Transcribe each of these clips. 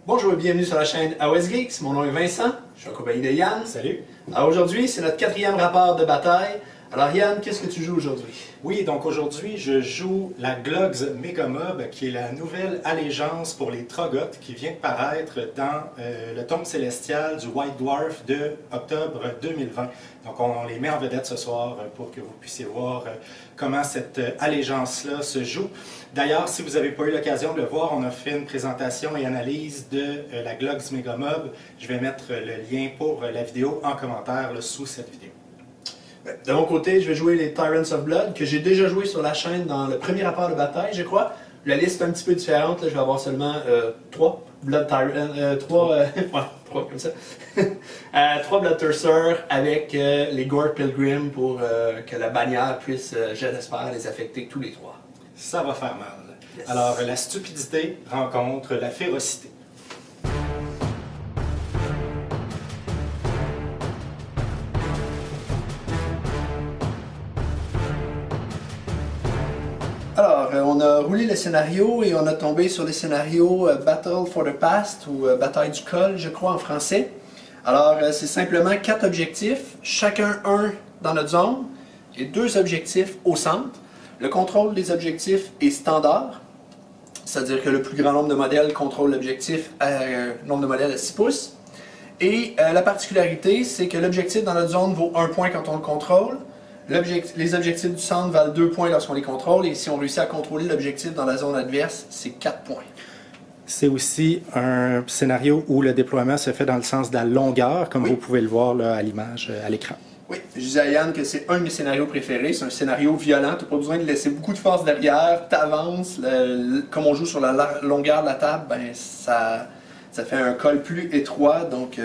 Bonjour et bienvenue sur la chaîne AOS Geeks. Mon nom est Vincent, je suis en compagnie de Yann. Salut! Alors aujourd'hui, c'est notre 4e rapport de bataille. Alors Yann, qu'est-ce que tu joues aujourd'hui? Oui, donc aujourd'hui, je joue la Glogs Megamob, qui est la nouvelle allégeance pour les Troggoth qui vient de paraître dans le tome célestial du White Dwarf de octobre 2020. Donc on les met en vedette ce soir pour que vous puissiez voir comment cette allégeance-là se joue. D'ailleurs, si vous n'avez pas eu l'occasion de le voir, on a fait une présentation et analyse de la Glogs Megamob. Je vais mettre le lien pour la vidéo en commentaire là, sous cette vidéo. De mon côté, je vais jouer les Tyrants of Blood, que j'ai déjà joué sur la chaîne dans le premier rapport de bataille, je crois. La liste est un petit peu différente, là. Je vais avoir seulement 3 Blood Tyrants, 3 comme ça. 3 Blood Thirsters avec les Gore Pilgrim pour que la bannière puisse, j'espère, les affecter tous les 3. Ça va faire mal. Yes. Alors, la stupidité rencontre la férocité. Alors, on a roulé le scénario et on a tombé sur le scénario Battle for the Past ou Bataille du col, je crois en français. Alors, c'est simplement 4 objectifs, chacun un dans notre zone et 2 objectifs au centre. Le contrôle des objectifs est standard, c'est-à-dire que le plus grand nombre de modèles contrôle l'objectif nombre de modèles à 6 pouces. Et la particularité, c'est que l'objectif dans notre zone vaut 1 point quand on le contrôle. Les objectifs du centre valent 2 points lorsqu'on les contrôle, et si on réussit à contrôler l'objectif dans la zone adverse, c'est 4 points. C'est aussi un scénario où le déploiement se fait dans le sens de la longueur, comme vous pouvez le voir là, à l'image à l'écran. Oui, je disais à Yann que c'est un de mes scénarios préférés, c'est un scénario violent, tu n'as pas besoin de laisser beaucoup de force derrière, tu avances, comme on joue sur la longueur de la table, ben ça fait un col plus étroit, donc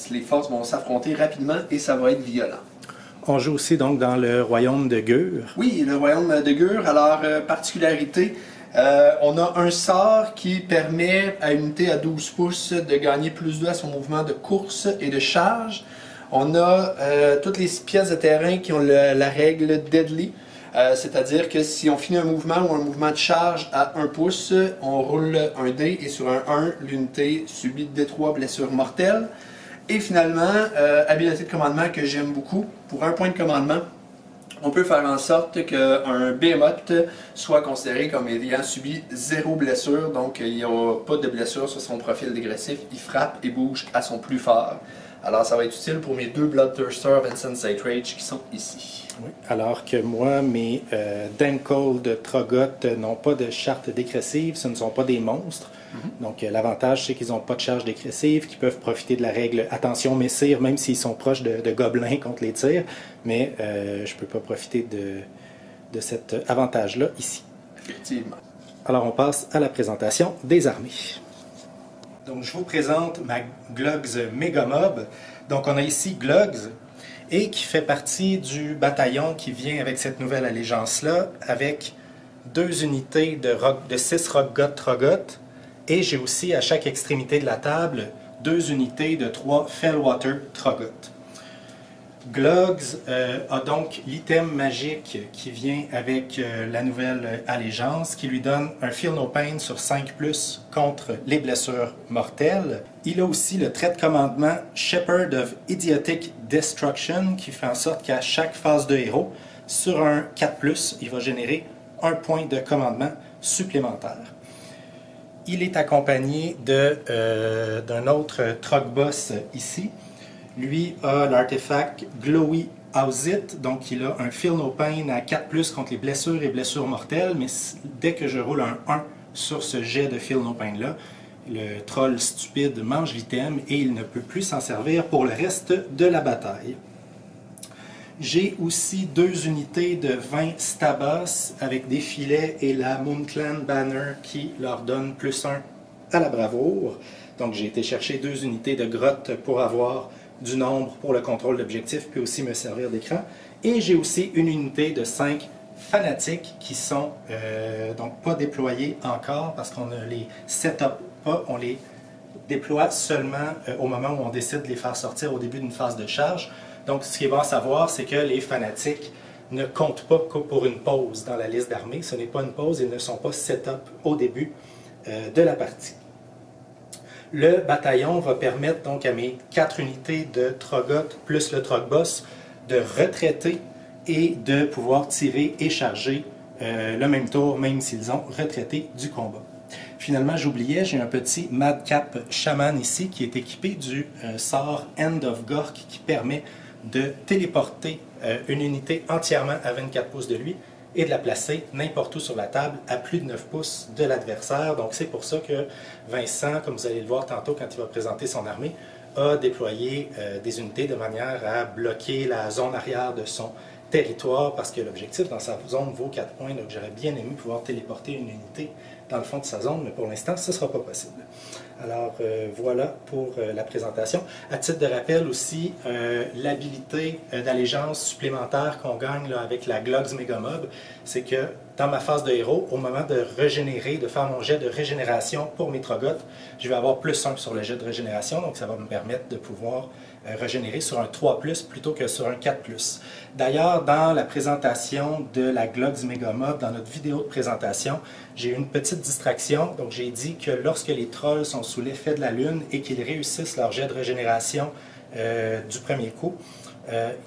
les forces vont s'affronter rapidement et ça va être violent. On joue aussi donc dans le royaume de Gur. Oui, le royaume de Gur. Alors, particularité, on a un sort qui permet à une unité à 12 pouces de gagner plus 2 à son mouvement de course et de charge. On a toutes les pièces de terrain qui ont la règle Deadly, c'est-à-dire que si on finit un mouvement ou un mouvement de charge à 1 pouce, on roule un dé et sur un 1, l'unité subit D3 blessures mortelles. Et finalement, habileté de commandement que j'aime beaucoup. Pour 1 point de commandement, on peut faire en sorte qu'un Behemoth soit considéré comme ayant subi 0 blessure. Donc, il n'y a pas de blessure sur son profil dégressif. Il frappe et bouge à son plus fort. Alors, ça va être utile pour mes 2 Bloodthirster Insensate Rage qui sont ici. Oui, alors que moi, mes Dancold Troggoth n'ont pas de charte dégressive, ce ne sont pas des monstres. Donc l'avantage, c'est qu'ils n'ont pas de charge dégressive, qu'ils peuvent profiter de la règle « Attention, messire », même s'ils sont proches de gobelins contre les tirs, mais je ne peux pas profiter de cet avantage-là ici. Effectivement. Alors on passe à la présentation des armées. Donc je vous présente ma Glogs Megamob. Donc on a ici Glogs, et qui fait partie du bataillon qui vient avec cette nouvelle allégeance-là, avec 2 unités de 6 Rockgoth Troggoth. Et j'ai aussi à chaque extrémité de la table 2 unités de 3 Fellwater Troggoth. Glogs a donc l'item magique qui vient avec la nouvelle allégeance, qui lui donne un Feel No Pain sur 5+, contre les blessures mortelles. Il a aussi le trait de commandement Shepherd of Idiotic Destruction, qui fait en sorte qu'à chaque phase de héros, sur un 4+, il va générer 1 point de commandement supplémentaire. Il est accompagné d'un autre Trogboss ici. Lui a l'artefact Glowy Ausit, donc il a un Feel No Pain à 4+, contre les blessures et blessures mortelles, mais dès que je roule un 1 sur ce jet de Feel No Pain-là, le troll stupide mange l'item et il ne peut plus s'en servir pour le reste de la bataille. J'ai aussi 2 unités de 20 Stabas avec des filets et la Moonclan Banner qui leur donne +1 à la bravoure. Donc j'ai été chercher 2 unités de grotte pour avoir du nombre pour le contrôle d'objectif puis aussi me servir d'écran. Et j'ai aussi une unité de 5 fanatiques qui sont donc pas déployés encore parce qu'on ne les set-up pas, on les déploie seulement au moment où on décide de les faire sortir au début d'une phase de charge. Donc ce qui est bon à savoir, c'est que les fanatiques ne comptent pas pour une pause dans la liste d'armées. Ce n'est pas une pause, ils ne sont pas set-up au début de la partie. Le bataillon va permettre donc à mes 4 unités de Troggot plus le Trogboss de retraiter et de pouvoir tirer et charger le même tour, même s'ils ont retraité du combat. Finalement, j'oubliais, j'ai un petit Madcap Shaman ici qui est équipé du sort End of Gork qui permet de téléporter une unité entièrement à 24 pouces de lui et de la placer n'importe où sur la table à plus de 9 pouces de l'adversaire. Donc c'est pour ça que Vincent, comme vous allez le voir tantôt quand il va présenter son armée, a déployé des unités de manière à bloquer la zone arrière de son territoire parce que l'objectif dans sa zone vaut 4 points. Donc j'aurais bien aimé pouvoir téléporter une unité dans le fond de sa zone, mais pour l'instant, ce ne sera pas possible. Alors voilà pour la présentation. À titre de rappel aussi, l'habilité d'allégeance supplémentaire qu'on gagne là, avec la Glogs Megamob, c'est que dans ma phase de héros, au moment de régénérer, de faire mon jet de régénération pour mes Troggoth, je vais avoir +1 sur le jet de régénération, donc ça va me permettre de pouvoir régénérer sur un 3+, plutôt que sur un 4+. D'ailleurs, dans la présentation de la Glogs Megamob, dans notre vidéo de présentation, j'ai eu une petite distraction. Donc j'ai dit que lorsque les trolls sont sous l'effet de la lune et qu'ils réussissent leur jet de régénération du premier coup,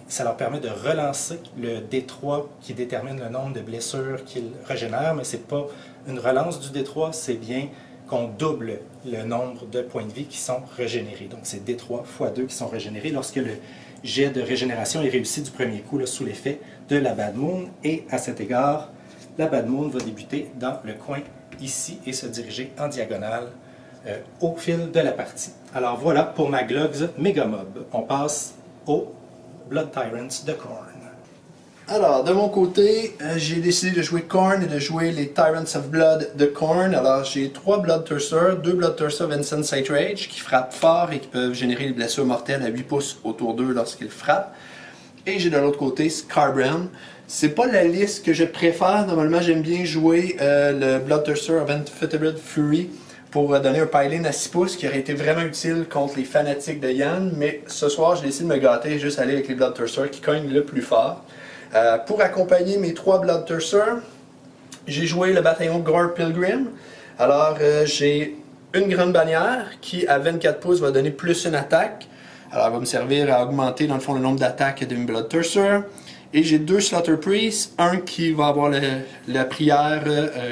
ça leur permet de relancer le D3 qui détermine le nombre de blessures qu'ils régénèrent, mais ce n'est pas une relance du D3, c'est bien qu'on double le nombre de points de vie qui sont régénérés. Donc c'est D3 x 2 qui sont régénérés lorsque le jet de régénération est réussi du premier coup là, sous l'effet de la Bad Moon. Et à cet égard, la Bad Moon va débuter dans le coin ici et se diriger en diagonale au fil de la partie. Alors voilà pour ma Glogs Megamob. On passe au Blood Tyrants de Khorne. Alors, de mon côté, j'ai décidé de jouer Khorne et de jouer les Tyrants of Blood de Khorne. Alors, j'ai 3 Bloodthirsters, 2 Bloodthirsters Vincent Sight Rage qui frappent fort et qui peuvent générer des blessures mortelles à 8 pouces autour d'eux lorsqu'ils frappent. Et j'ai de l'autre côté Scarbrand. C'est pas la liste que je préfère. Normalement, j'aime bien jouer le Bloodthirster of Amphitrite Fury pour donner un pile-in à 6 pouces qui aurait été vraiment utile contre les fanatiques de Yann. Mais ce soir, j'ai décidé de me gâter et juste aller avec les Bloodthirsters qui cognent le plus fort. Pour accompagner mes 3 Bloodthirsters, j'ai joué le bataillon Gore Pilgrim. Alors, j'ai une grande bannière qui, à 24 pouces, va donner plus une attaque. Alors, elle va me servir à augmenter, dans le fond, le nombre d'attaques de mes Bloodthirsters. Et j'ai 2 Slaughter Priests, un qui va avoir la prière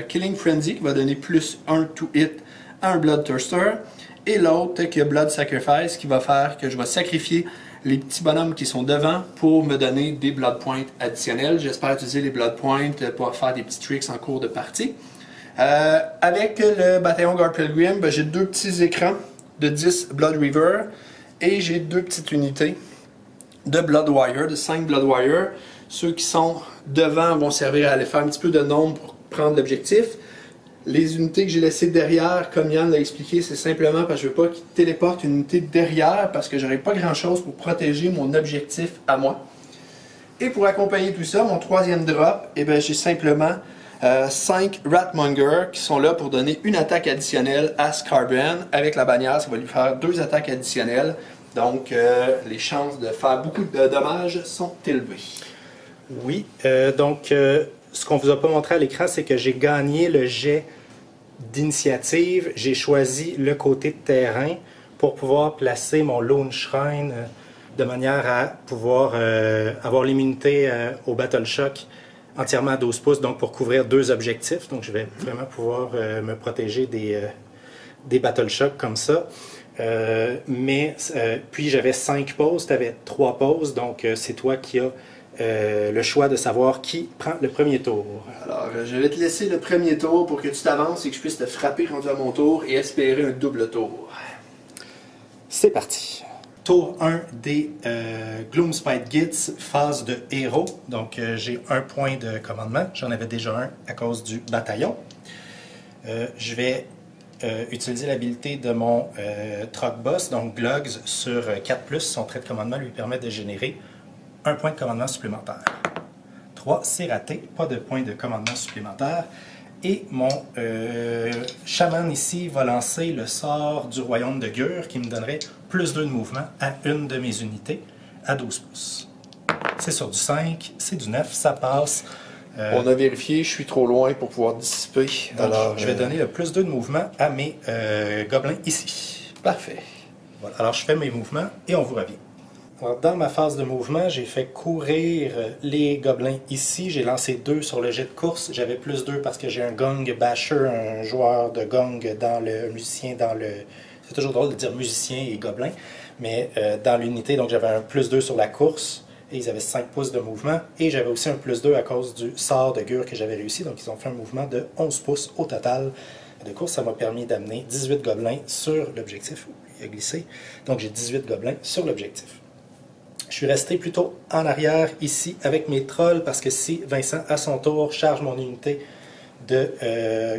Killing Frenzy, qui va donner plus 1 to hit à un Bloodthirster. Et l'autre qui a Blood Sacrifice, qui va faire que je vais sacrifier les petits bonhommes qui sont devant pour me donner des Blood Points additionnels. J'espère utiliser les Blood Points pour faire des petits tricks en cours de partie. Avec le bataillon Gore Pilgrim, j'ai 2 petits écrans de 10 Blood Reaver et j'ai 2 petites unités de Blood Wire, de 5 Blood Wire. Ceux qui sont devant vont servir à aller faire un petit peu de nombre pour prendre l'objectif. Les unités que j'ai laissées derrière, comme Yann l'a expliqué, c'est simplement parce que je ne veux pas qu'ils téléportent une unité derrière parce que j'aurai pas grand chose pour protéger mon objectif à moi. Et pour accompagner tout ça, mon troisième drop, j'ai simplement 5 Ratmonger qui sont là pour donner une attaque additionnelle à Scarbrand. Avec la bannière, ça va lui faire 2 attaques additionnelles. Donc les chances de faire beaucoup de dommages sont élevées. Oui, ce qu'on ne vous a pas montré à l'écran, c'est que j'ai gagné le jet d'initiative. J'ai choisi le côté de terrain pour pouvoir placer mon Lone Shrine de manière à pouvoir avoir l'immunité au Battle Shock entièrement à 12 pouces, donc pour couvrir 2 objectifs. Donc je vais vraiment pouvoir me protéger des Battle Shock comme ça. Puis j'avais 5 pauses, tu avais 3 pauses, donc c'est toi qui as le choix de savoir qui prend le premier tour. Alors, je vais te laisser le premier tour pour que tu t'avances et que je puisse te frapper rendu à mon tour et espérer un double tour. C'est parti. Tour 1 des Gloomspite Gits, phase de héros. Donc j'ai 1 point de commandement. J'en avais déjà un à cause du bataillon. Je vais utiliser l'habilité de mon Trogboss, donc Glogs, sur 4+. Son trait de commandement lui permet de générer 1 point de commandement supplémentaire. 3, c'est raté, pas de point de commandement supplémentaire. Et mon chaman ici va lancer le sort du royaume de Gur qui me donnerait +2 de mouvement à une de mes unités à 12 pouces. C'est sur du 5, c'est du 9, ça passe. On a vérifié, je suis trop loin pour pouvoir dissiper. Alors, je vais donner le +2 de mouvement à mes gobelins ici. Parfait. Voilà. Alors, je fais mes mouvements et on vous revient. Alors, dans ma phase de mouvement, j'ai fait courir les gobelins ici. J'ai lancé 2 sur le jet de course. J'avais plus 2 parce que j'ai un gong basher, un joueur de gong dans le musicien, dans le... C'est toujours drôle de dire musicien et gobelin, mais dans l'unité, donc j'avais un plus 2 sur la course et ils avaient 5 pouces de mouvement. Et j'avais aussi un plus 2 à cause du sort de Gur que j'avais réussi. Donc, ils ont fait un mouvement de 11 pouces au total de course. Ça m'a permis d'amener 18 gobelins sur l'objectif. Il a glissé. Donc, j'ai 18 gobelins sur l'objectif. Je suis resté plutôt en arrière ici avec mes trolls parce que si Vincent, à son tour, charge mon unité de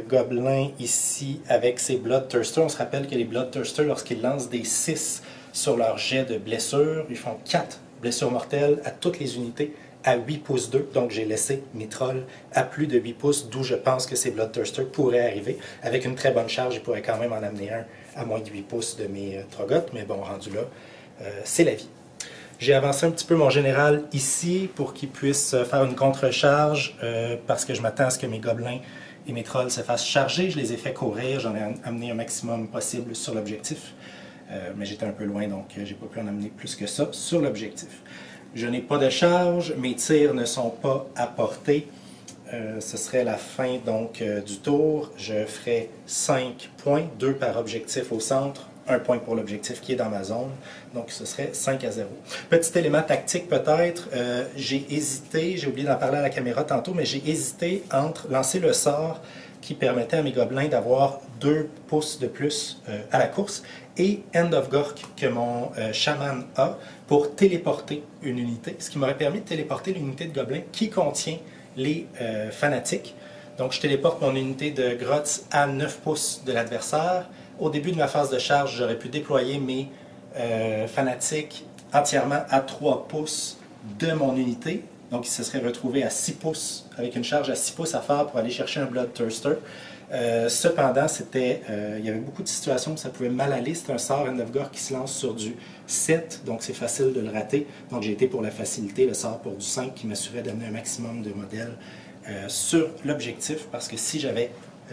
gobelins ici avec ses Bloodthirsters, on se rappelle que les Bloodthirsters, lorsqu'ils lancent des 6 sur leur jet de blessure, ils font 4 blessures mortelles à toutes les unités à 8 pouces 2. Donc j'ai laissé mes trolls à plus de 8 pouces, d'où je pense que ces Bloodthirsters pourraient arriver. Avec une très bonne charge, ils pourraient quand même en amener un à moins de 8 pouces de mes Troggoth, mais bon, rendu là, c'est la vie. J'ai avancé un petit peu mon général ici pour qu'il puisse faire une contre-charge parce que je m'attends à ce que mes gobelins et mes trolls se fassent charger. Je les ai fait courir, j'en ai amené un maximum possible sur l'objectif. Mais j'étais un peu loin, donc j'ai pas pu en amener plus que ça sur l'objectif. Je n'ai pas de charge, mes tirs ne sont pas à portée. Ce serait la fin donc du tour. Je ferai 5 points, 2 par objectif au centre, 1 point pour l'objectif qui est dans ma zone. Donc ce serait 5-0. Petit élément tactique peut-être, j'ai hésité, j'ai oublié d'en parler à la caméra tantôt, mais j'ai hésité entre lancer le sort qui permettait à mes gobelins d'avoir 2 pouces de plus à la course et End of Gork que mon chaman a pour téléporter une unité, ce qui m'aurait permis de téléporter l'unité de gobelins qui contient les fanatiques. Donc je téléporte mon unité de Grotz à 9 pouces de l'adversaire. Au début de ma phase de charge, j'aurais pu déployer mes fanatiques entièrement à 3 pouces de mon unité. Donc, il se serait retrouvé à 6 pouces, avec une charge à 6 pouces à faire pour aller chercher un Bloodthirster. Cependant, il y avait beaucoup de situations où ça pouvait mal aller. C'est un sort End of Gork qui se lance sur du 7, donc c'est facile de le rater. Donc, j'ai été pour la facilité, le sort pour du 5 qui m'assurait d'amener un maximum de modèles sur l'objectif, parce que si j'avais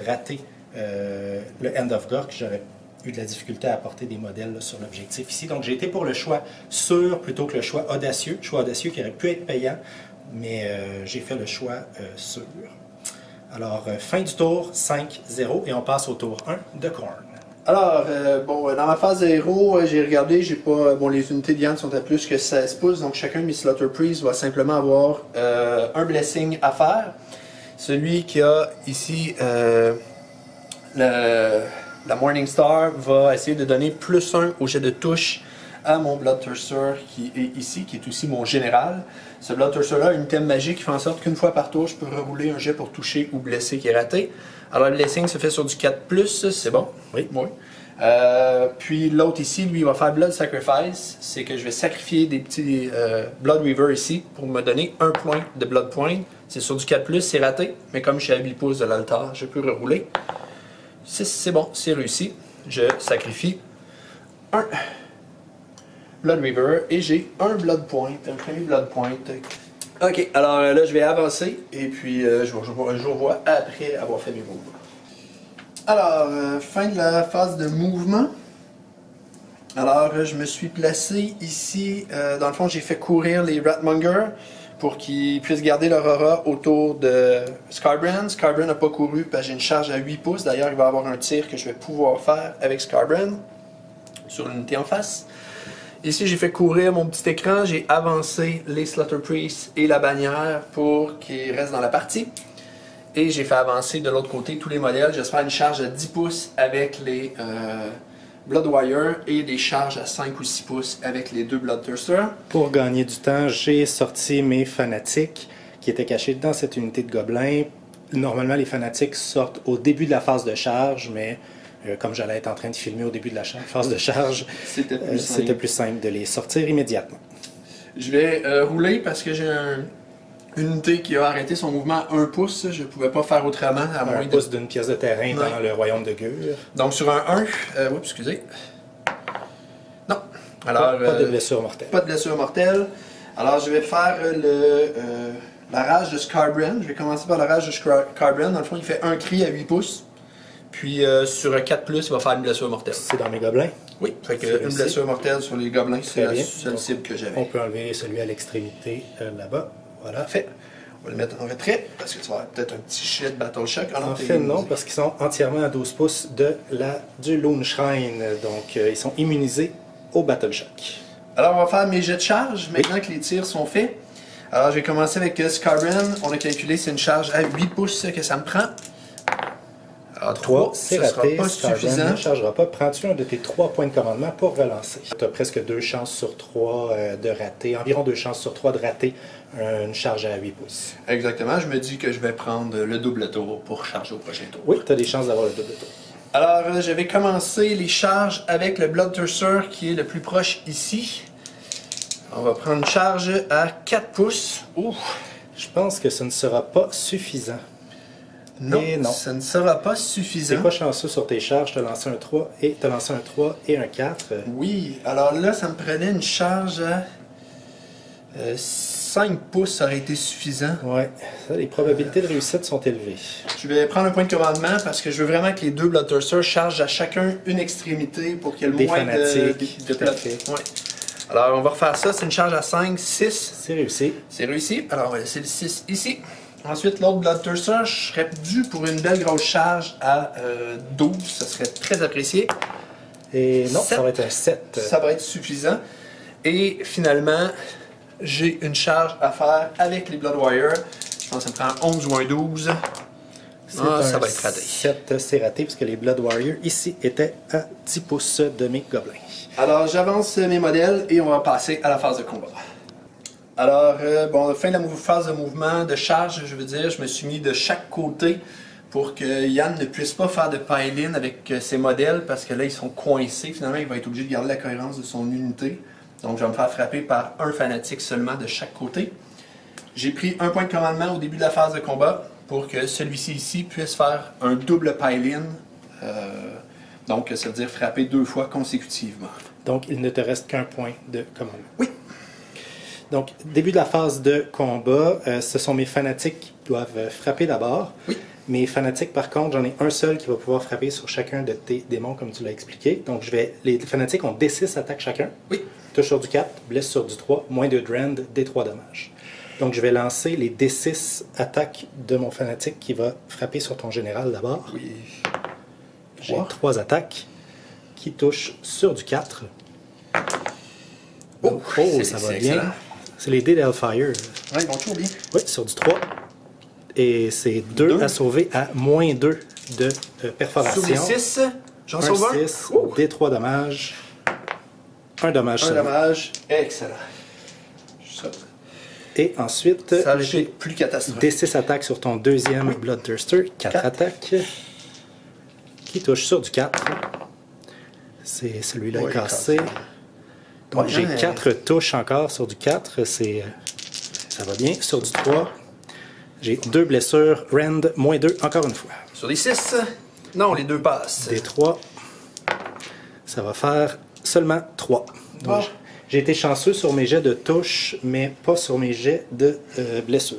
raté le End of Gork, j'aurais eu de la difficulté à apporter des modèles là, sur l'objectif ici. Donc j'ai été pour le choix sûr plutôt que le choix audacieux qui aurait pu être payant, mais j'ai fait le choix sûr. Alors, fin du tour, 5-0, et on passe au tour 1 de Khorne. Alors, dans ma phase 0, j'ai regardé, j'ai pas, les unités de Yann sont à plus que 16 pouces, donc chacun de mes Slaughter Priests va simplement avoir un blessing à faire. Celui qui a ici la Morning Star va essayer de donner plus 1 au jet de touche à mon Bloodthirster qui est ici, qui est aussi mon général. Ce Bloodthirster-là a une thème magique qui fait en sorte qu'une fois par tour, je peux rerouler un jet pour toucher ou blesser qui est raté. Alors le blessing se fait sur du 4+, c'est bon? Oui. Puis l'autre ici, lui, il va faire Blood Sacrifice. C'est que je vais sacrifier des petits Blood Weaver ici pour me donner 1 point de Blood Point. C'est sur du 4+, c'est raté, mais comme je suis à 8 pouces de l'altar, je peux rerouler. C'est bon, c'est réussi. Je sacrifie un Blood Weaver et j'ai un Blood Point, un premier Blood Point. Ok, alors là je vais avancer et puis je vous revois après avoir fait mes mouvements. Alors, fin de la phase de mouvement. Alors, je me suis placé ici. Dans le fond, j'ai fait courir les Ratmonger pour qu'ils puissent garder leur aura autour de Skarbrand. Skarbrand n'a pas couru parce que j'ai une charge à 8 pouces. D'ailleurs, il va y avoir un tir que je vais pouvoir faire avec Skarbrand sur l'unité en face. Ici, j'ai fait courir mon petit écran. J'ai avancé les Slaughter Priests et la bannière pour qu'ils restent dans la partie. Et j'ai fait avancer de l'autre côté tous les modèles. J'espère une charge à 10 pouces avec les Bloodwire et des charges à 5 ou 6 pouces avec les deux Bloodthirsters. Pour gagner du temps, j'ai sorti mes fanatiques qui étaient cachés dans cette unité de gobelins. Normalement, les fanatiques sortent au début de la phase de charge, mais comme j'allais être en train de filmer au début de la phase de charge, c'était plus simple de les sortir immédiatement. Je vais rouler parce que j'ai une unité qui a arrêté son mouvement à 1 pouce. Je ne pouvais pas faire autrement. À moins 1 pouce d'une pièce de terrain dans le royaume de Gur. Donc sur un 1, oups, excusez. Non. Alors, pas de blessure mortelle. Pas de blessure mortelle. Alors je vais faire la rage de Skarbrand. Je vais commencer par la rage de Skarbrand. Dans le fond, il fait un cri à 8 pouces. Puis sur un 4+, il va faire une blessure mortelle. C'est dans mes gobelins. Oui, fait que une blessure mortelle sur les gobelins, c'est la bien. seule cible que j'avais. On peut enlever celui à l'extrémité là-bas. Voilà. Fait. On va le mettre en retrait parce que tu vas avoir peut-être un petit shit Battle Shock. Ah, non, En fait, non, parce qu'ils sont entièrement à 12 pouces du Lune Shrine. Donc, ils sont immunisés au Battle Shock. Alors, on va faire mes jets de charge maintenant que les tirs sont faits. Alors, je vais commencer avec Scarren. On a calculé c'est une charge à 8 pouces que ça me prend. Alors, 3, c'est ce sera raté. pas Scarren suffisant. ne chargera pas. Prends-tu un de tes 3 points de commandement pour relancer? Tu as presque 2 chances sur 3 de rater, environ 2 chances sur 3 de rater une charge à 8 pouces. Exactement. Je me dis que je vais prendre le double tour pour charger au prochain tour. Oui, tu as des chances d'avoir le double tour. Alors, je vais commencer les charges avec le Bloodthirster qui est le plus proche ici. On va prendre une charge à 4 pouces. Ouh. Je pense que ce ne sera pas suffisant. Non, Et non. ça ne sera pas suffisant. C'est pas chanceux sur tes charges, tu as lancé un 3 et tu as lancé un 3 et un 4. Oui, alors là, ça me prenait une charge à 5 pouces, ça aurait été suffisant. Ouais, ça, les probabilités de réussite sont élevées. Je vais prendre un point de commandement parce que je veux vraiment que les deux Bloodthirsters chargent à chacun une extrémité pour qu'il y ait le Des moins fanatiques, de tout à fait. Ouais. Alors, on va refaire ça. C'est une charge à 5, 6. C'est réussi. C'est réussi. Alors, on va laisser le 6 ici. Ensuite, l'autre Bloodthirster, je serais dû pour une belle grosse charge à 12. Ça serait très apprécié. Et non, 7. ça va être un 7. Ça va être suffisant. Et finalement, j'ai une charge à faire avec les Bloodwire. Je pense que ça me prend 11 ou un 12. Ça va être raté. 7, c'est raté parce que les Blood Warriors ici étaient à 10 pouces de mes gobelins. Alors, j'avance mes modèles et on va passer à la phase de combat. Alors, bon, fin de la phase de mouvement, de charge, je veux dire, je me suis mis de chaque côté pour que Yann ne puisse pas faire de pile-in avec ses modèles parce que là, ils sont coincés. Finalement, il va être obligé de garder la cohérence de son unité. Donc, je vais me faire frapper par un fanatique seulement de chaque côté. J'ai pris un point de commandement au début de la phase de combat pour que celui-ci ici puisse faire un double pile-in. Donc, ça veut dire frapper 2 fois consécutivement. Donc, il ne te reste qu'un point de commandement. Oui. Donc, début de la phase de combat, ce sont mes fanatiques qui doivent frapper d'abord. Oui. Mes fanatiques, par contre, j'en ai un seul qui va pouvoir frapper sur chacun de tes démons, comme tu l'as expliqué. Donc, les fanatiques ont D6 attaques chacun. Oui. Touche sur du 4, blesse sur du 3, moins 2 de rend, D3 dommages. Donc, je vais lancer les D6 attaques de mon fanatique qui va frapper sur ton général d'abord. Oui. J'ai 3 attaques qui touchent sur du 4. Oh, ça va bien. C'est les dés d'Hellfire. Oui, ils vont toujours bien. Oui, sur du 3. Et c'est 2 à sauver à moins 2 de perforation. Sur les 6, j'en un sauve un. 6, D3 dommages. Un dommage Un sauvé. dommage. Excellent. Ça, Et ensuite, ça aurait été j'ai plus catastrophique. D6 attaques sur ton deuxième Bloodthirster. 4 attaques. Qui touche sur du 4. C'est celui-là Ouais, cassé. Donc j'ai 4 touches encore sur du 4. Ça va bien. Sur du 3, j'ai 2 blessures. Rend, moins 2, encore une fois. Sur les 6, non, les 2 passent. Des 3, ça va faire seulement 3. Donc, Bon. j'ai été chanceux sur mes jets de touche, mais pas sur mes jets de blessure.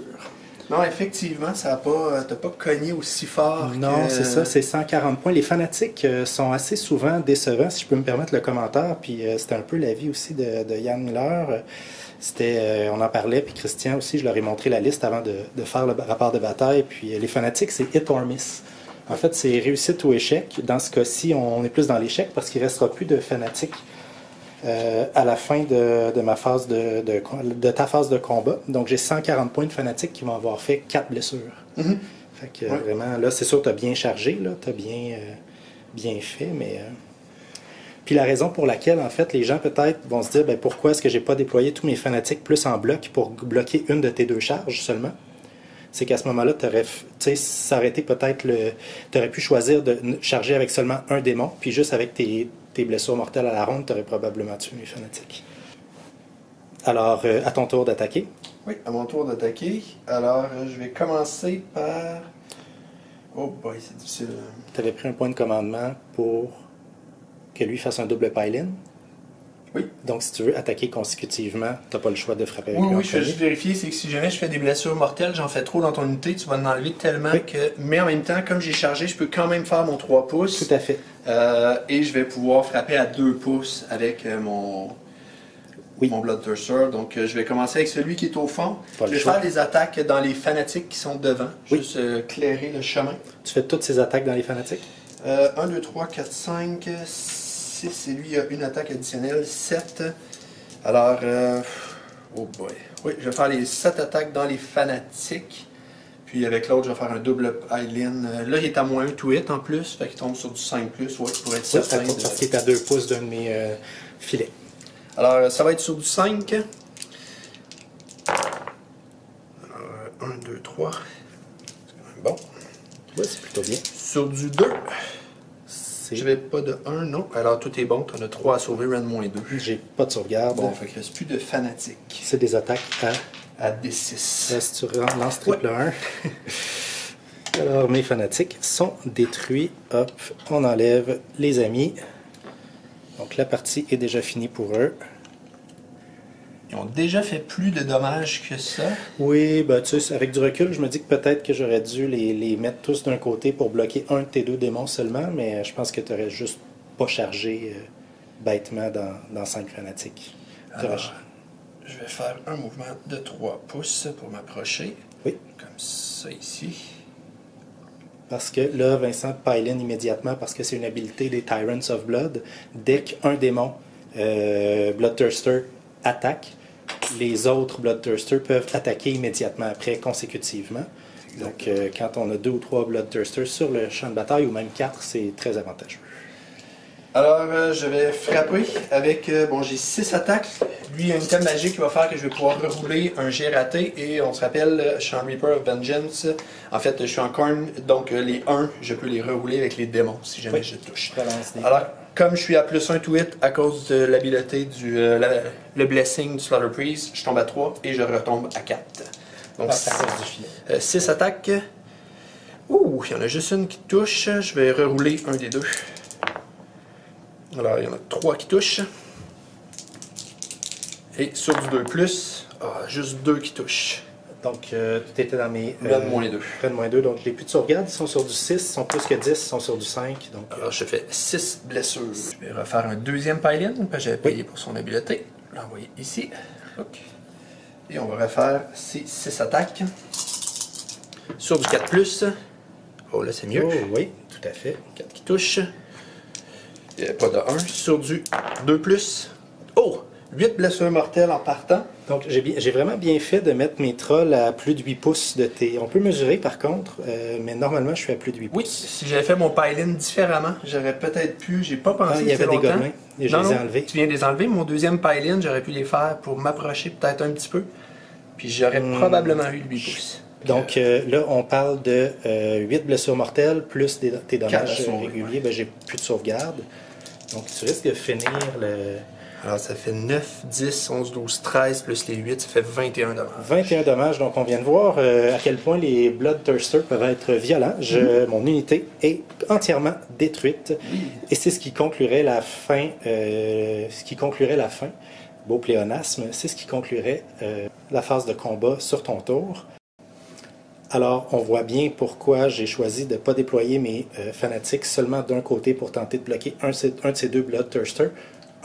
Non, effectivement, ça a pas, t'as pas cogné aussi fort. Non, que... c'est ça, c'est 140 points. Les fanatiques sont assez souvent décevants, si je peux me permettre le commentaire. Puis c'était un peu l'avis aussi de Yann Miller. On en parlait, puis Christian aussi, je leur ai montré la liste avant de faire le rapport de bataille. Puis les fanatiques, c'est hit or miss. En fait, c'est réussite ou échec. Dans ce cas-ci, on est plus dans l'échec parce qu'il ne restera plus de fanatiques à la fin de ma phase de ta phase de combat. Donc, j'ai 140 points de fanatiques qui vont avoir fait 4 blessures. Mm-hmm. Fait que vraiment, là, c'est sûr que tu as bien chargé, tu as bien fait, mais... Puis la raison pour laquelle, en fait, les gens peut-être vont se dire, pourquoi est-ce que j'ai pas déployé tous mes fanatiques plus en bloc pour bloquer une de tes 2 charges seulement? C'est qu'à ce moment-là, ça aurait été peut-être tu aurais pu choisir de charger avec seulement un démon, puis juste avec tes blessures mortelles à la ronde, tu aurais probablement tué mes fanatiques. Alors, à ton tour d'attaquer. Oui, à mon tour d'attaquer. Alors, je vais commencer par... Oh boy, c'est difficile. Tu avais pris un point de commandement pour que lui fasse un double pile-in. Oui. Donc, si tu veux attaquer consécutivement, tu n'as pas le choix de frapper avec Oui, lui en oui, je vais premier. juste vérifier, c'est que si jamais je fais des blessures mortelles, j'en fais trop dans ton unité, tu vas en enlever tellement Oui. que... Mais en même temps, comme j'ai chargé, je peux quand même faire mon 3 pouces. Tout à fait. Et je vais pouvoir frapper à 2 pouces avec Oui. mon Bloodthirster. Donc, je vais commencer avec celui qui est au fond. Pas Je le vais choix. faire les attaques dans les fanatiques qui sont devant. Oui. Juste clairer le chemin. Tu fais toutes ces attaques dans les fanatiques? 1, 2, 3, 4, 5, 6. Et lui, il a une attaque additionnelle. 7. Alors, oh boy. Oui, je vais faire les 7 attaques dans les fanatiques. Puis avec l'autre, je vais faire un double Eileen. Là, il est à moins 1 to hit en plus. Fait qu'il tombe sur du 5+. Ouais, pour être Oui, certain. parce qu'il est à 2 pouces d'un de mes filets. Alors, ça va être sur du 5. Alors, 1, 2, 3. C'est quand même bon. Oui, c'est plutôt bien. Sur du 2. C'est- Je vais pas de 1, non. Alors, tout est bon. Tu en as 3 à sauver, run moins 2. J'ai pas de sauvegarde. Bon, fait qu'il reste plus de fanatiques. C'est des attaques À D6. Là, si tu lances triple 1. Alors, mes fanatiques sont détruits. Hop, on enlève les amis. Donc, la partie est déjà finie pour eux. Ils ont déjà fait plus de dommages que ça. Oui, ben, tu sais, avec du recul, je me dis que peut-être que j'aurais dû les mettre tous d'un côté pour bloquer un de tes 2 démons seulement, mais je pense que tu n'aurais juste pas chargé bêtement dans 5 fanatiques. Alors, je vais faire un mouvement de 3 pouces pour m'approcher. Oui. Comme ça ici. Parce que là, Vincent pile-in immédiatement parce que c'est une habilité des Tyrants of Blood. Dès qu'un démon Bloodthirster attaque, les autres Bloodthirsters peuvent attaquer immédiatement après, consécutivement. Donc, quand on a 2 ou 3 Bloodthirsters sur le champ de bataille, ou même 4, c'est très avantageux. Alors, je vais frapper avec... bon, j'ai 6 attaques. Lui, il y a une thème magique qui va faire que je vais pouvoir rerouler un jet raté. Et on se rappelle, je suis en Reaper of Vengeance. En fait, je suis en Corn, donc les 1, je peux les rerouler avec les démons, si jamais Oui. je touche. Relance des- Alors, comme je suis à plus 1 to hit à cause de l'habileté le blessing du Slaughter Priest, je tombe à 3 et je retombe à 4. Donc, Ah, c'est à cause du filet. 6 attaques. Ouh, il y en a juste une qui touche. Je vais rerouler un des 2. Alors, il y en a 3 qui touchent. Et sur du 2+, juste 2 qui touchent. Donc, tu étais dans mes... Run moins 2. Run moins 2, donc les plus de sauvegarde, ils sont sur du 6, ils sont plus que 10, ils sont sur du 5. Donc, Alors, je fais 6 blessures. Je vais refaire un deuxième pile-in, parce que j'avais payé pour son habileté. L'envoyer ici. Ok. Et on va refaire ces 6 attaques. Sur du 4+. Oh, là, c'est mieux. oh, oui, tout à fait. 4 qui touchent. Il n'y a pas de 1. Sur du 2+. Oh! 8 blessures mortelles en partant. Donc, j'ai vraiment bien fait de mettre mes trolls à plus de 8 pouces de tes... On peut mesurer, par contre, mais normalement, je suis à plus de 8 Oui, pouces. si j'avais fait mon pile-in différemment, j'aurais peut-être pu. J'ai pas pensé. Ah, il y avait des longtemps. gobelins, et je Non, les ai non, enlevés. Tu viens de les enlever. Mon deuxième pile-in, j'aurais pu les faire pour m'approcher peut-être un petit peu. Puis j'aurais probablement eu le 8 pouces. Donc, là, on parle de 8 blessures mortelles, plus tes dommages 4 à sauver, réguliers. Ben, j'ai plus de sauvegarde. Donc, tu risques de finir le... Alors ça fait 9, 10, 11, 12, 13 plus les 8, ça fait 21 dommages. 21 dommages, donc on vient de voir à quel point les Bloodthirsters peuvent être violents. Mon unité est entièrement détruite. Et c'est ce qui conclurait la fin. Beau pléonasme, c'est ce qui conclurait la phase de combat sur ton tour. Alors, on voit bien pourquoi j'ai choisi de ne pas déployer mes fanatiques seulement d'un côté pour tenter de bloquer un de ces 2 Bloodthirsters.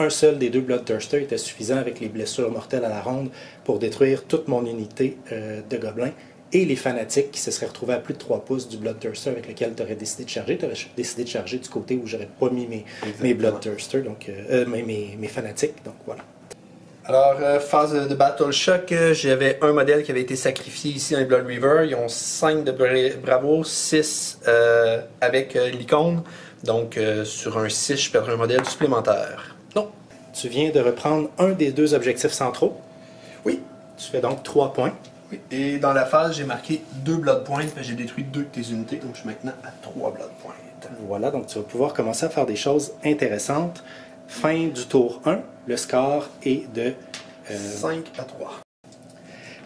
Un seul des 2 Bloodthirsters était suffisant avec les blessures mortelles à la ronde pour détruire toute mon unité de gobelins. Et les fanatiques qui se seraient retrouvés à plus de 3 pouces du Bloodthirster avec lequel tu aurais décidé de charger. Tu aurais décidé de charger du côté où j'aurais pas mis mes Bloodthirsters, donc mes fanatiques. Donc voilà. Alors, phase de Battle Shock, j'avais un modèle qui avait été sacrifié ici dans les Blood River. Ils ont 5 de Bravo, 6 avec l'icône. Donc, sur un 6, je perdrai un modèle supplémentaire. Non. Tu viens de reprendre un des 2 objectifs centraux. Oui. Tu fais donc 3 points. Oui. Et dans la phase, j'ai marqué 2 Blood Points. J'ai détruit 2 de tes unités. Donc, je suis maintenant à 3 Blood Points. Voilà, donc tu vas pouvoir commencer à faire des choses intéressantes. Fin du tour 1, le score est de 5 à 3.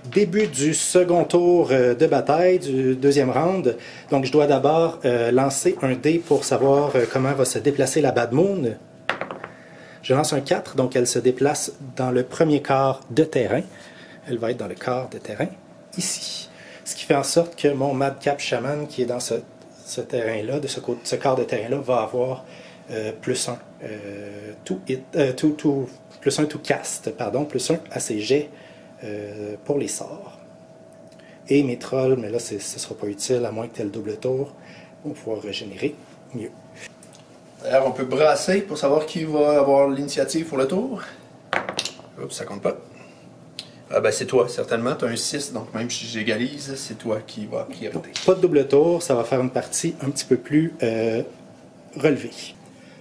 Début du second tour de bataille, du deuxième round. Donc, je dois d'abord lancer un dé pour savoir comment va se déplacer la Bad Moon. Je lance un 4, donc elle se déplace dans le premier quart de terrain. Elle va être dans le quart de terrain, ici. Ce qui fait en sorte que mon Madcap Shaman, qui est dans ce terrain-là, de ce quart de terrain-là, va avoir plus 1 to cast, pardon, plus 1 à ses jets pour les sorts. Et mes trolls, mais là ce ne sera pas utile, à moins que tu aies le double tour, vont pouvoir régénérer mieux. D'ailleurs, on peut brasser pour savoir qui va avoir l'initiative pour le tour. Oups, ça compte pas. Ah ben c'est toi, certainement. Tu as un 6, donc même si j'égalise, c'est toi qui va priorité. Pas de double tour, ça va faire une partie un petit peu plus relevée.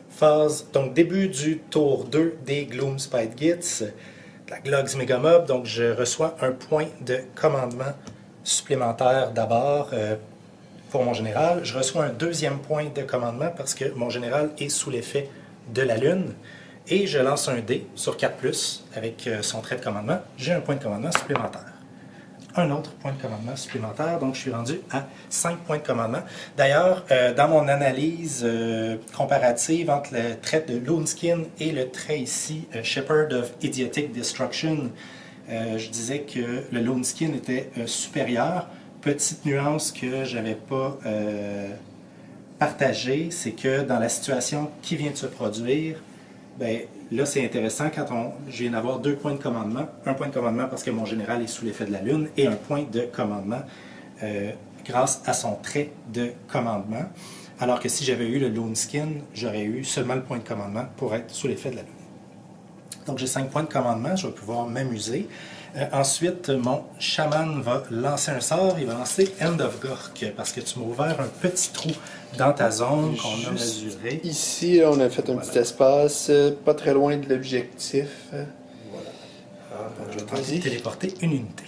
Phase, donc début du tour 2 des Gloomspite Gits, la Glogs Megamob, donc je reçois un point de commandement supplémentaire d'abord pour mon général. Je reçois un deuxième point de commandement parce que mon général est sous l'effet de la lune. Et je lance un dé sur 4+, avec son trait de commandement. J'ai un point de commandement supplémentaire. Un autre point de commandement supplémentaire, donc je suis rendu à 5 points de commandement. D'ailleurs, dans mon analyse comparative entre le trait de Loonskin et le trait ici, Shepherd of Idiotic Destruction, je disais que le Loonskin était supérieur. Petite nuance que je n'avais pas partagée, c'est que dans la situation qui vient de se produire, ben, là, c'est intéressant quand je viens d'avoir 2 points de commandement. Un point de commandement parce que mon général est sous l'effet de la lune et un point de commandement grâce à son trait de commandement. Alors que si j'avais eu le Loonskin, j'aurais eu seulement le point de commandement pour être sous l'effet de la lune. Donc j'ai 5 points de commandement, je vais pouvoir m'amuser. Ensuite, mon chaman va lancer un sort, il va lancer End of Gork, parce que tu m'as ouvert un petit trou dans ta zone qu'on a mesuré. Ici, on a fait un petit espace, pas très loin de l'objectif. Voilà. Donc je vais tenter de téléporter une unité.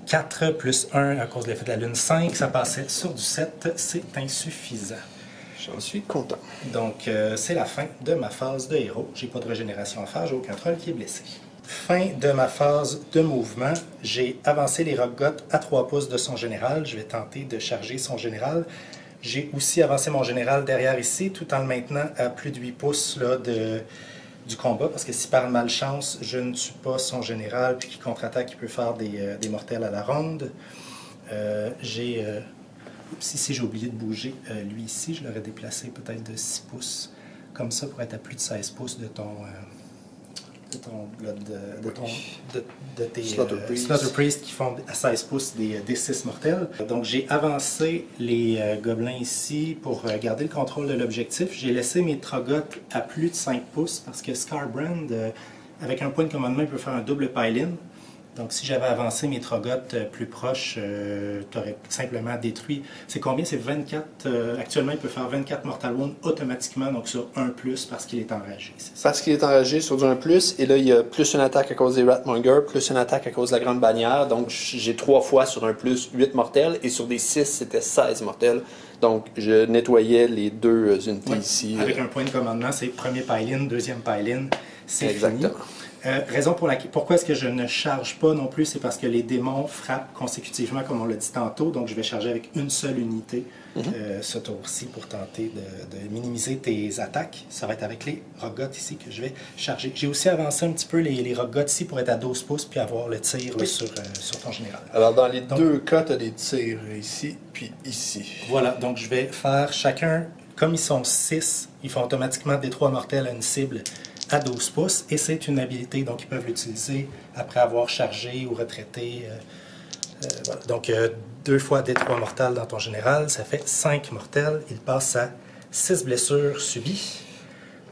4 plus 1 à cause de l'effet de la lune, 5, ça passait sur du 7, c'est insuffisant. J'en suis content. Donc c'est la fin de ma phase de héros. J'ai pas de régénération à faire, j'ai aucun troll qui est blessé. Fin de ma phase de mouvement, j'ai avancé les Rockgoth à 3 pouces de son général. Je vais tenter de charger son général. J'ai aussi avancé mon général derrière ici, tout en le maintenant à plus de 8 pouces là, du combat, parce que si par malchance je ne tue pas son général, puis qu'il contre-attaque, il peut faire des mortels à la ronde. Ici, j'ai oublié de bouger lui ici, je l'aurais déplacé peut-être de 6 pouces, comme ça pour être à plus de 16 pouces de tes Slaughter Priest qui font à 16 pouces des 6 mortels. Donc j'ai avancé les gobelins ici pour garder le contrôle de l'objectif. J'ai laissé mes Troggoth à plus de 5 pouces parce que Scarbrand, avec un point de commandement, il peut faire un double pile-in. Donc si j'avais avancé mes Troggoth plus proches, tu aurais simplement détruit. C'est combien? C'est 24. Actuellement, il peut faire 24 Mortal Wounds automatiquement, donc sur 1+, parce qu'il est enragé. Parce qu'il est enragé sur du 1+, et là, il y a plus une attaque à cause des Ratmonger, plus une attaque à cause de la Grande Bannière. Donc j'ai 3 fois sur 1+, 8 mortels, et sur des 6, c'était 16 mortels. Donc je nettoyais les 2 unités ici. Avec un point de commandement, c'est premier pile-in, deuxième pile-in, c'est fini. Raison pourquoi est-ce que je ne charge pas non plus, c'est parce que les démons frappent consécutivement, comme on l'a dit tantôt, donc je vais charger avec une seule unité ce tour-ci pour tenter de minimiser tes attaques. Ça va être avec les Rockgoth ici que je vais charger. J'ai aussi avancé un petit peu les Rockgoth ici pour être à 12 pouces puis avoir le tir là, sur ton général. Alors dans les 2 cas, tu as des tirs ici puis ici. Voilà, donc je vais faire chacun, comme ils sont 6, ils font automatiquement des 3 mortels à une cible à 12 pouces, et c'est une habilité, donc ils peuvent l'utiliser après avoir chargé ou retraité. Voilà. Donc 2 fois des 3 mortels dans ton général, ça fait 5 mortels. Il passe à 6 blessures subies.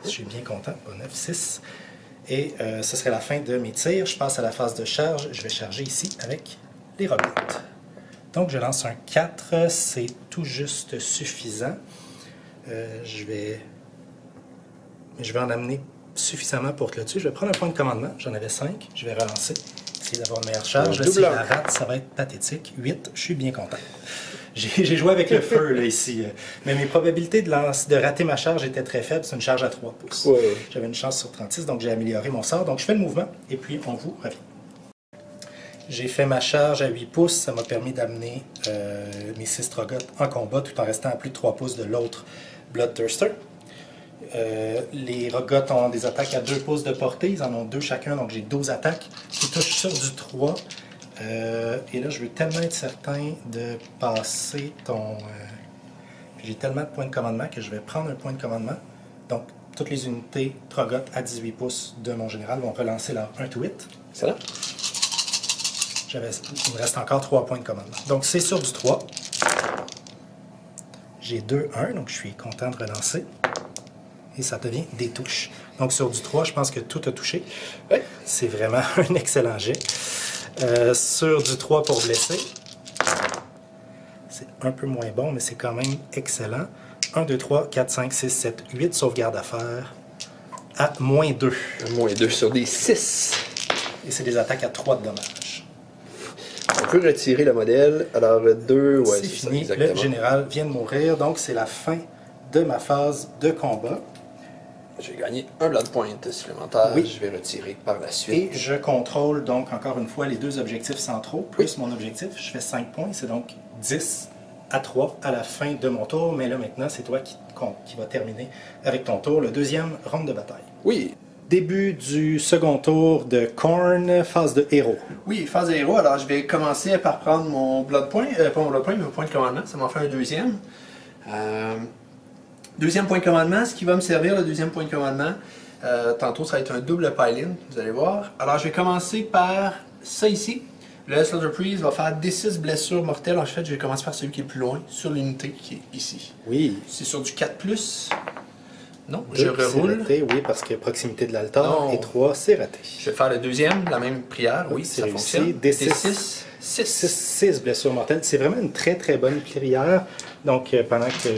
Je suis bien content, pas 9, 6. Et ce serait la fin de mes tirs. Je passe à la phase de charge. Je vais charger ici avec les Rockgoth. Donc je lance un 4, c'est tout juste suffisant. Je vais en amener suffisamment pour te le tuer. Je vais prendre un point de commandement, j'en avais 5, je vais relancer, essayer d'avoir une meilleure charge. Là, si je la rate, ça va être pathétique. 8, je suis bien content. J'ai joué avec le feu là, ici, mais mes probabilités de rater ma charge étaient très faibles, c'est une charge à 3 pouces. J'avais une chance sur 36, donc j'ai amélioré mon sort. Donc je fais le mouvement, et puis on vous revient. J'ai fait ma charge à 8 pouces, ça m'a permis d'amener mes 6 Troggoth en combat, tout en restant à plus de 3 pouces de l'autre Bloodthirster. les rogots ont des attaques à 2 pouces de portée. Ils en ont 2 chacun, donc j'ai 12 attaques qui touchent sur du 3. Et là, je veux tellement être certain de passer ton... j'ai tellement de points de commandement que je vais prendre un point de commandement. Donc, toutes les unités Trogoth à 18 pouces de mon général vont relancer leur 1 to hit. Excellent. Il me reste encore 3 points de commandement. Donc, c'est sur du 3. J'ai 2-1, donc je suis content de relancer. Et ça devient des touches. Donc, sur du 3, je pense que tout a touché. Oui. C'est vraiment un excellent jet. Sur du 3 pour blesser. C'est un peu moins bon, mais c'est quand même excellent. 1, 2, 3, 4, 5, 6, 7, 8 sauvegardes à faire à moins 2. Moins 2 sur des 6. Et c'est des attaques à 3 de dommages. On peut retirer le modèle. Alors, 2, ouais, c'est fini. ça, le général vient de mourir, donc c'est la fin de ma phase de combat. J'ai gagné un blood point supplémentaire. Oui. Je vais retirer par la suite. Et je contrôle donc encore une fois les 2 objectifs centraux, plus mon objectif. Je fais 5 points, c'est donc 10 à 3 à la fin de mon tour. Mais là maintenant, c'est toi qui va terminer avec ton tour, le deuxième round de bataille. Oui. Début du second tour de Khorne, phase de héros. Oui, phase de héros. Alors, je vais commencer par prendre mon blood point. Pas mon blood point, mais mon point de commandement. Ça m'en fait un deuxième. Deuxième point de commandement, ce qui va me servir, le deuxième point de commandement, tantôt ça va être un double pile-in, vous allez voir. Alors je vais commencer par ça ici. Le Slaughter Priest va faire D6 blessures mortelles. En fait, je vais commencer par celui qui est le plus loin, sur l'unité qui est ici. Oui. C'est sur du 4+. Non, Deux, je reroule. Raté, oui, parce que proximité de l'altar. Non. Et 3, c'est raté. Je vais faire le deuxième, la même prière. Oui, c'est ça réussi. fonctionne. D6. 6. 6 blessures mortelles. C'est vraiment une très très bonne prière. Donc pendant que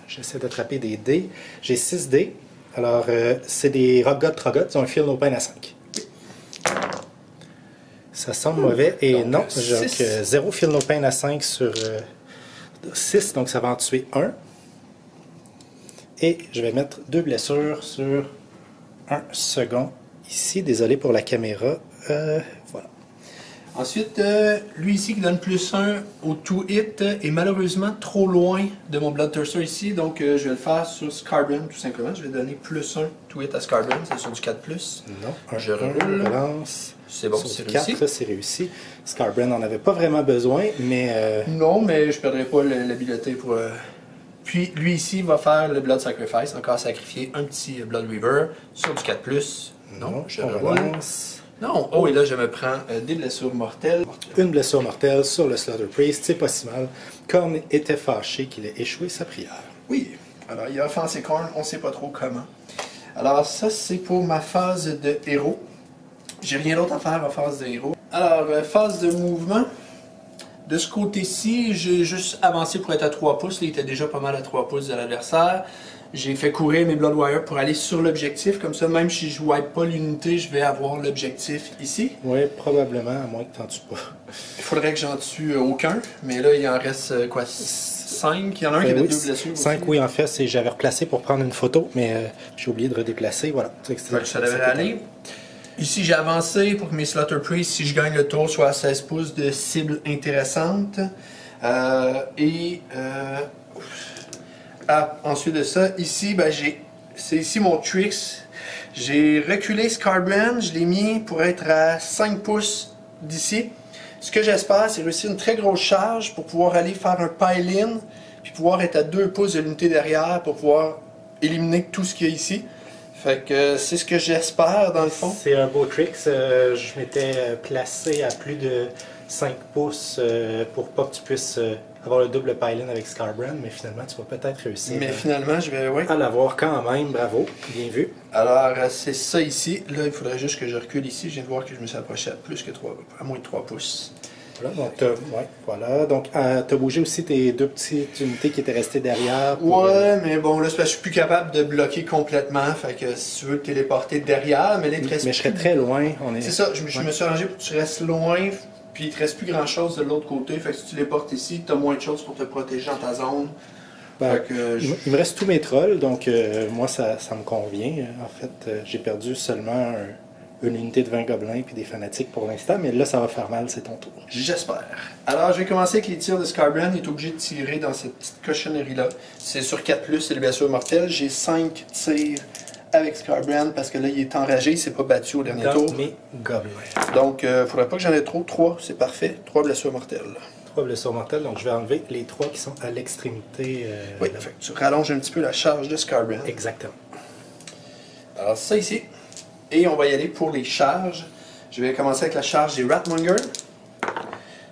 j'essaie d'attraper des dés, j'ai 6 dés. Alors c'est des Rogoth Trogoth, ils ont un feel no pain à 5. Ça semble mauvais. Et donc, non, donc 6. 0 feel no pain à 5 sur 6, donc ça va en tuer 1. Et je vais mettre 2 blessures sur un second ici. Désolé pour la caméra. Voilà. Ensuite, lui ici qui donne +1 au 2-hit est malheureusement trop loin de mon Bloodthirster ici, donc je vais le faire sur Scarbrand tout simplement. Je vais donner +1 2-hit à Scarbrand, c'est sur du 4+. Non, je reroule. Relance. C'est bon, Sur c'est 4, réussi. c'est réussi. Scarbrand n'en avait pas vraiment besoin, mais... Non, mais je ne perdrai pas l'habileté pour... Puis lui ici va faire le Blood Sacrifice, encore sacrifier un petit Blood Reaver sur du 4+. Non, je on reroule. relance. Non, oh et là je me prends des blessures mortelles. Une blessure mortelle sur le Slaughter Priest, c'est pas si mal. Khorne était fâché qu'il ait échoué sa prière. Oui, alors il a offensé Khorne, on ne sait pas trop comment. Alors ça c'est pour ma phase de héros. J'ai rien d'autre à faire en phase de héros. Alors, phase de mouvement. De ce côté-ci, j'ai juste avancé pour être à 3 pouces. Là, il était déjà pas mal à 3 pouces de l'adversaire. J'ai fait courir mes Bloodwire pour aller sur l'objectif. Comme ça, même si je ne wipe pas l'unité, je vais avoir l'objectif ici. Oui, probablement, à moins que tu n'en tues pas. Il faudrait que j'en tue aucun. Mais là, il en reste quoi 5. Il y en a un qui avait 2 blessures. 5, oui, en fait, j'avais replacé pour prendre une photo, mais j'ai oublié de redéplacer. Voilà. Ça devrait aller. Ici, j'ai avancé pour que mes Slaughter Priests, si je gagne le tour, soient à 16 pouces de cible intéressante. Ensuite de ça, ici, ben, c'est ici mon tricks. J'ai reculé Scarbrand, je l'ai mis pour être à 5 pouces d'ici. Ce que j'espère, c'est réussir une très grosse charge pour pouvoir aller faire un pile-in, puis pouvoir être à 2 pouces de l'unité derrière pour pouvoir éliminer tout ce qu'il y a ici. Fait que c'est ce que j'espère dans le fond. C'est un beau trick. Je m'étais placé à plus de 5 pouces pour pas que tu puisses avoir le double pile-in avec Scarbrand, mais finalement tu vas peut-être réussir Mais finalement, je vais, à l'avoir quand même. Bravo, bien vu. Alors, c'est ça ici. Là, il faudrait juste que je recule ici. Je viens de voir que je me suis approché à plus que 3, à moins de 3 pouces. Voilà, donc tu as bougé aussi tes 2 petites unités qui étaient restées derrière. Ouais, mais bon, là, c'est parce que je suis plus capable de bloquer complètement. Fait que si tu veux te téléporter derrière, mais là, il te reste Mais je serais très loin. C'est ça, je me suis arrangé pour que tu restes loin, puis il te reste plus grand chose de l'autre côté. Fait que si tu téléportes ici, tu as moins de choses pour te protéger dans ta zone. Ben, il me reste tous mes trolls, donc moi ça me convient. En fait, j'ai perdu seulement une unité de 20 gobelins puis des fanatiques pour l'instant, mais là, ça va faire mal, c'est ton tour. J'espère. Alors, je vais commencer avec les tirs de Scarbrand. Il est obligé de tirer dans cette petite cochonnerie-là. C'est sur 4+, c'est les blessures mortelles. J'ai 5 tirs avec Scarbrand parce que là, il est enragé, il s'est pas battu au dernier tour. Mes gobelins. Donc, il faudrait pas que j'en ai trop. 3, c'est parfait. 3 blessures mortelles. 3 blessures mortelles, donc je vais enlever les 3 qui sont à l'extrémité. Oui, fait que tu rallonges un petit peu la charge de Scarbrand. Exactement. Alors, ça ici. Et on va y aller pour les charges. Je vais commencer avec la charge des Ratmonger.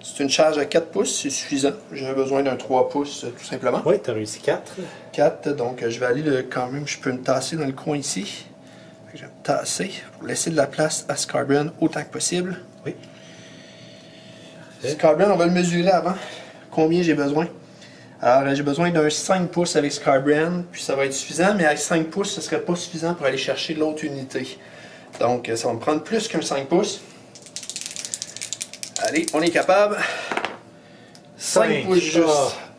C'est une charge à 4 pouces, c'est suffisant. J'ai besoin d'un 3 pouces tout simplement. Oui, tu as réussi 4. 4, donc je vais aller quand même, je peux me tasser dans le coin ici. Je vais me tasser pour laisser de la place à Scarbrand autant que possible. Oui. Scarbrand, on va le mesurer avant. Combien j'ai besoin? Alors, j'ai besoin d'un 5 pouces avec Scarbrand, puis ça va être suffisant, mais avec 5 pouces, ce ne serait pas suffisant pour aller chercher l'autre unité. Donc, ça va me prendre plus qu'un 5 pouces. Allez, on est capable. 5 pouces juste.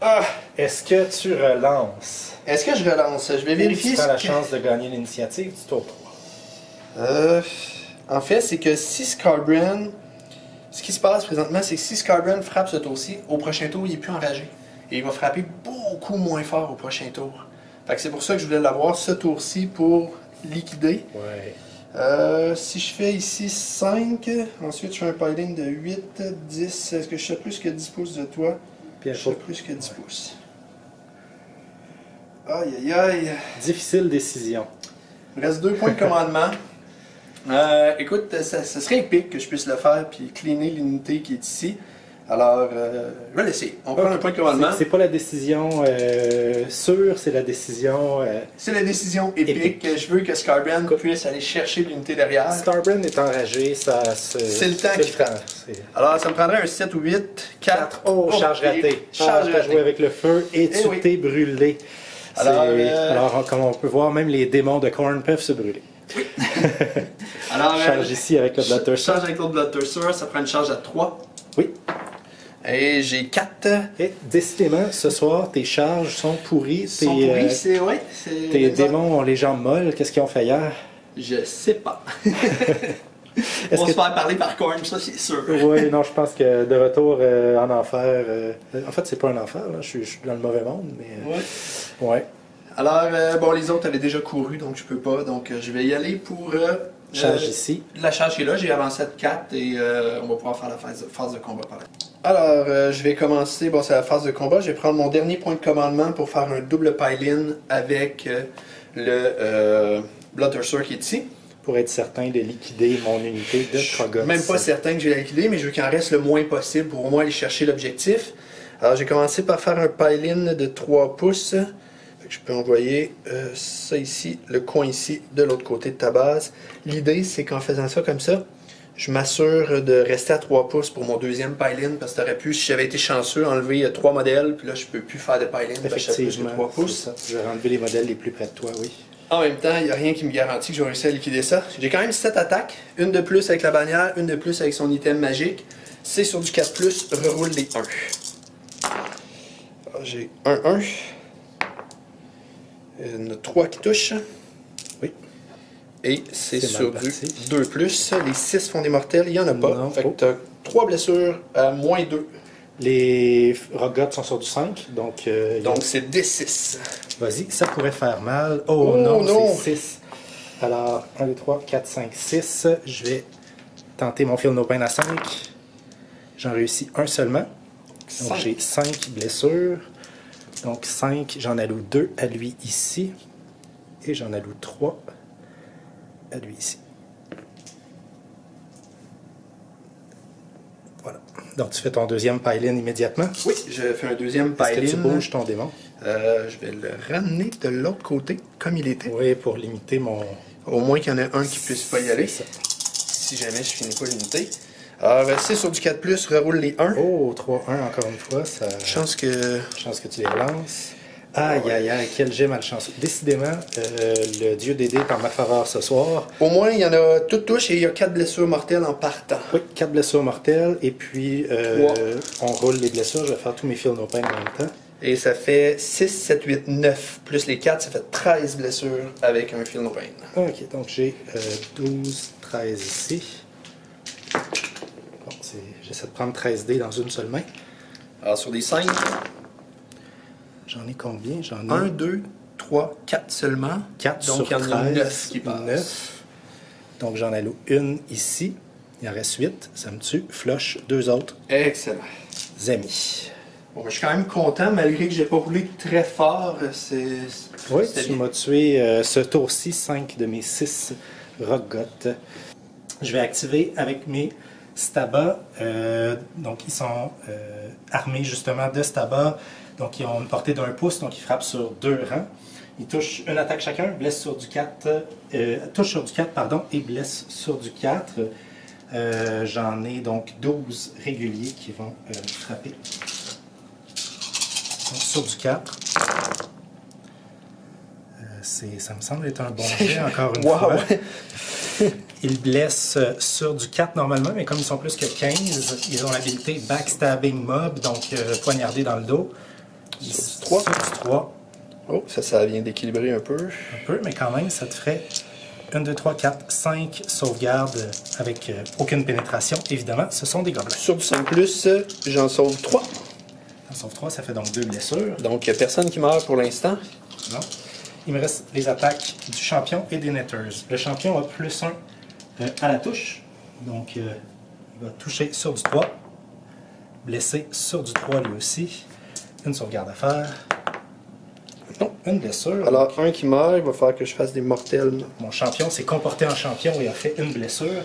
Ah. Est-ce que tu relances? Est-ce que je relance? Je vais vérifier. Tu as la chance de gagner l'initiative du tour 3. En fait, c'est que si Scarbrand... Ce qui se passe présentement, c'est que si Scarbrand frappe ce tour-ci, au prochain tour, il n'est plus enragé. Et il va frapper beaucoup moins fort au prochain tour. Fait que c'est pour ça que je voulais l'avoir ce tour-ci pour liquider. Ouais. Si je fais ici 5, ensuite je fais un piling de 8, 10. Est-ce que je fais plus que 10 pouces de toi? Je fais plus que 10 pouces. Aïe aïe aïe. Difficile décision. Il me reste 2 points de commandement. Écoute, ça serait épique que je puisse le faire puis cleaner l'unité qui est ici. Alors, je vais l'essayer. On prend un point de commandement. C'est pas la décision sûre, c'est la décision... C'est la décision épique. Je veux que Scarbrand puisse aller chercher l'unité derrière. Scarbrand est enragé, c'est le temps qu'il frappe. Alors, ça me prendrait un 7 ou 8. 4. Oh, charge ratée. Charge ratée. Joué avec le feu et tu t'es brûlé. Alors, comme on peut voir, même les démons de Khorne peuvent se brûler. Oui. Alors, charge ici avec le Bloodthirster. Charge avec l'autre Bloodthirster, ça prend une charge à 3. Oui. Et j'ai 4. Et décidément, ce soir, tes charges sont pourries. Tes démons ont les jambes molles. Qu'est-ce qu'ils ont fait hier? Je sais pas. On va se faire parler par Khorne, ça c'est sûr. Oui, non, je pense que de retour en enfer... en fait, c'est pas un enfer, là. Je suis dans le mauvais monde, mais... Ouais. Alors, bon, les autres avaient déjà couru, donc je peux pas. Donc, je vais y aller pour... charge ici. La charge est là, j'ai avancé de 4 et on va pouvoir faire la phase de combat par là. Alors, je vais commencer, bon, c'est la phase de combat. Je vais prendre mon dernier point de commandement pour faire un double pile-in avec le Bloodthirster qui est ici. Pour être certain de liquider mon unité de Troggoth. Je suis même pas certain que je vais la liquider, mais je veux qu'il en reste le moins possible pour au moins aller chercher l'objectif. Alors, j'ai commencé par faire un pile-in de 3 pouces. Je peux envoyer ça ici, le coin ici, de l'autre côté de ta base. L'idée, c'est qu'en faisant ça comme ça, je m'assure de rester à 3 pouces pour mon deuxième pile-in, parce que tu aurais pu, si j'avais été chanceux, enlever 3 modèles, puis là, je peux plus faire de pile-in parce que j'ai plus que 3 pouces. Je vais enlever les modèles les plus près de toi, oui. En même temps, il n'y a rien qui me garantit que je vais réussir à liquider ça. J'ai quand même 7 attaques, une de plus avec la bannière, une de plus avec son item magique. C'est sur du 4+, reroule les 1. J'ai 1-1. Il y en a 3 qui touchent. Oui. Et c'est sur du 2+. Les 6 font des mortels, il n'y en a pas. Non. Fait que tu as 3 blessures à -2. Les Roggoths sont sur du 5, donc... donc c'est D6. Vas-y, ça pourrait faire mal. Oh non, c'est 6. Alors, 1, 2, 3, 4, 5, 6. Je vais tenter mon Feel No Pain à 5. J'en réussis un seulement. Donc j'ai 5 blessures. Donc 5, j'en alloue 2 à lui ici. Et j'en alloue 3 à lui ici. Voilà. Donc tu fais ton deuxième pile-in immédiatement. Oui, je fais un deuxième pile-in. Est-ce que tu bouges ton démon? Je vais le ramener de l'autre côté, comme il était. Oui, pour limiter mon... Au moins qu'il y en ait un qui puisse pas y aller. Si jamais je finis pas l'unité. Alors, c'est sur du 4+, reroule les 1. Oh, 3-1 encore une fois. Ça... Chance que tu les relances. Aïe, aïe, aïe, quel jet malchanceux. Décidément, le dieu des dés est en ma faveur ce soir. Au moins, il y en a toutes touches et il y a 4 blessures mortelles en partant. Oui, 4 blessures mortelles. Et puis, on roule les blessures. Je vais faire tous mes Feel No Pain en même temps. Et ça fait 6, 7, 8, 9. Plus les 4, ça fait 13 blessures avec un Feel No Pain. Ok, donc j'ai 12, 13 ici. Bon, j'essaie de prendre 13 dés dans une seule main. Alors sur des 5, j'en ai combien? J'en ai 1, 2, 3, 4 seulement. 4 Donc sur il y en a 13, 9 qui passent. 9. Donc j'en alloue une ici. Il en reste 8. Ça me tue. Flush 2 autres Excellent. amis. Bon, je suis quand même content, malgré que j'ai pas roulé très fort. Oui, c'était tu bien. m'as tué ce tour-ci 5 de mes 6 rogottes. Je vais activer avec mes stabas. Donc, ils sont armés justement de stabas. Donc, ils ont une portée d'1 pouce, donc ils frappent sur 2 rangs. Ils touchent une attaque chacun, blessent sur du 4, touchent sur du 4, pardon, et blessent sur du 4. J'en ai donc 12 réguliers qui vont frapper. Donc, sur du 4. Ça me semble être un bon jet, encore une fois. Ils blessent sur du 4 normalement, mais comme ils sont plus que 15, ils ont l'habilité Backstabbing Mob, donc poignarder dans le dos. Sur du 3. Sur du 3. Oh, ça vient d'équilibrer un peu. Un peu, mais quand même, ça te ferait 1, 2, 3, 4, 5 sauvegardes avec aucune pénétration. Évidemment, ce sont des gobelins. Sur du 5+, j'en sauve 3. En sauve 3, ça fait donc 2 blessures. Donc, il n'y a personne qui meurt pour l'instant. Non. Il me reste les attaques du champion et des netters. Le champion a plus 1 à la touche. Donc, il va toucher sur du 3. Blessé sur du 3 lui aussi. Une sauvegarde à faire. Non, une blessure. Alors, un qui meurt, il va falloir que je fasse des mortels. Mon champion s'est comporté en champion et a fait une blessure.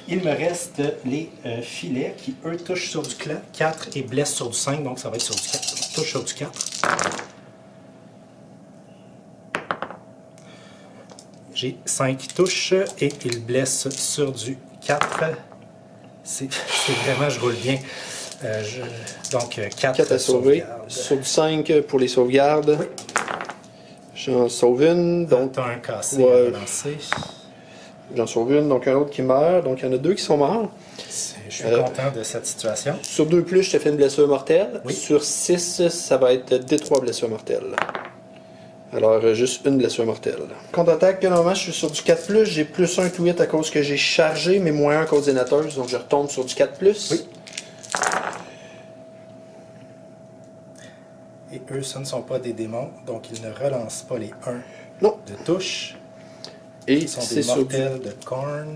Il me reste les filets qui, eux, touchent sur du 4 et blessent sur du 5. Donc, ça va être sur du 4. Touche sur du 4. J'ai 5 touches et il blesse sur du 4. C'est vraiment, je roule bien. Donc, 4 à sauver. sauvegardes. Sur du 5 pour les sauvegardes. Oui. J'en sauve une. Donc, Tu as un cassé ouais. à lancer. J'en sauve une. Donc, un autre qui meurt. Donc, il y en a 2 qui sont morts. Je suis content de cette situation. Sur 2+, je te fais une blessure mortelle. Oui. Sur 6, ça va être des 3 blessures mortelles. Alors, juste une blessure mortelle. Contre-attaque, normalement, je suis sur du 4+. J'ai plus 1 to hit à cause que j'ai chargé, mais moins 1 à cause des natteurs. Donc, je retombe sur du 4+. Oui. Et eux, ce ne sont pas des démons, donc ils ne relancent pas les 1 Non. de touche. Et Ils sont c'est des sur du... mortels de corn.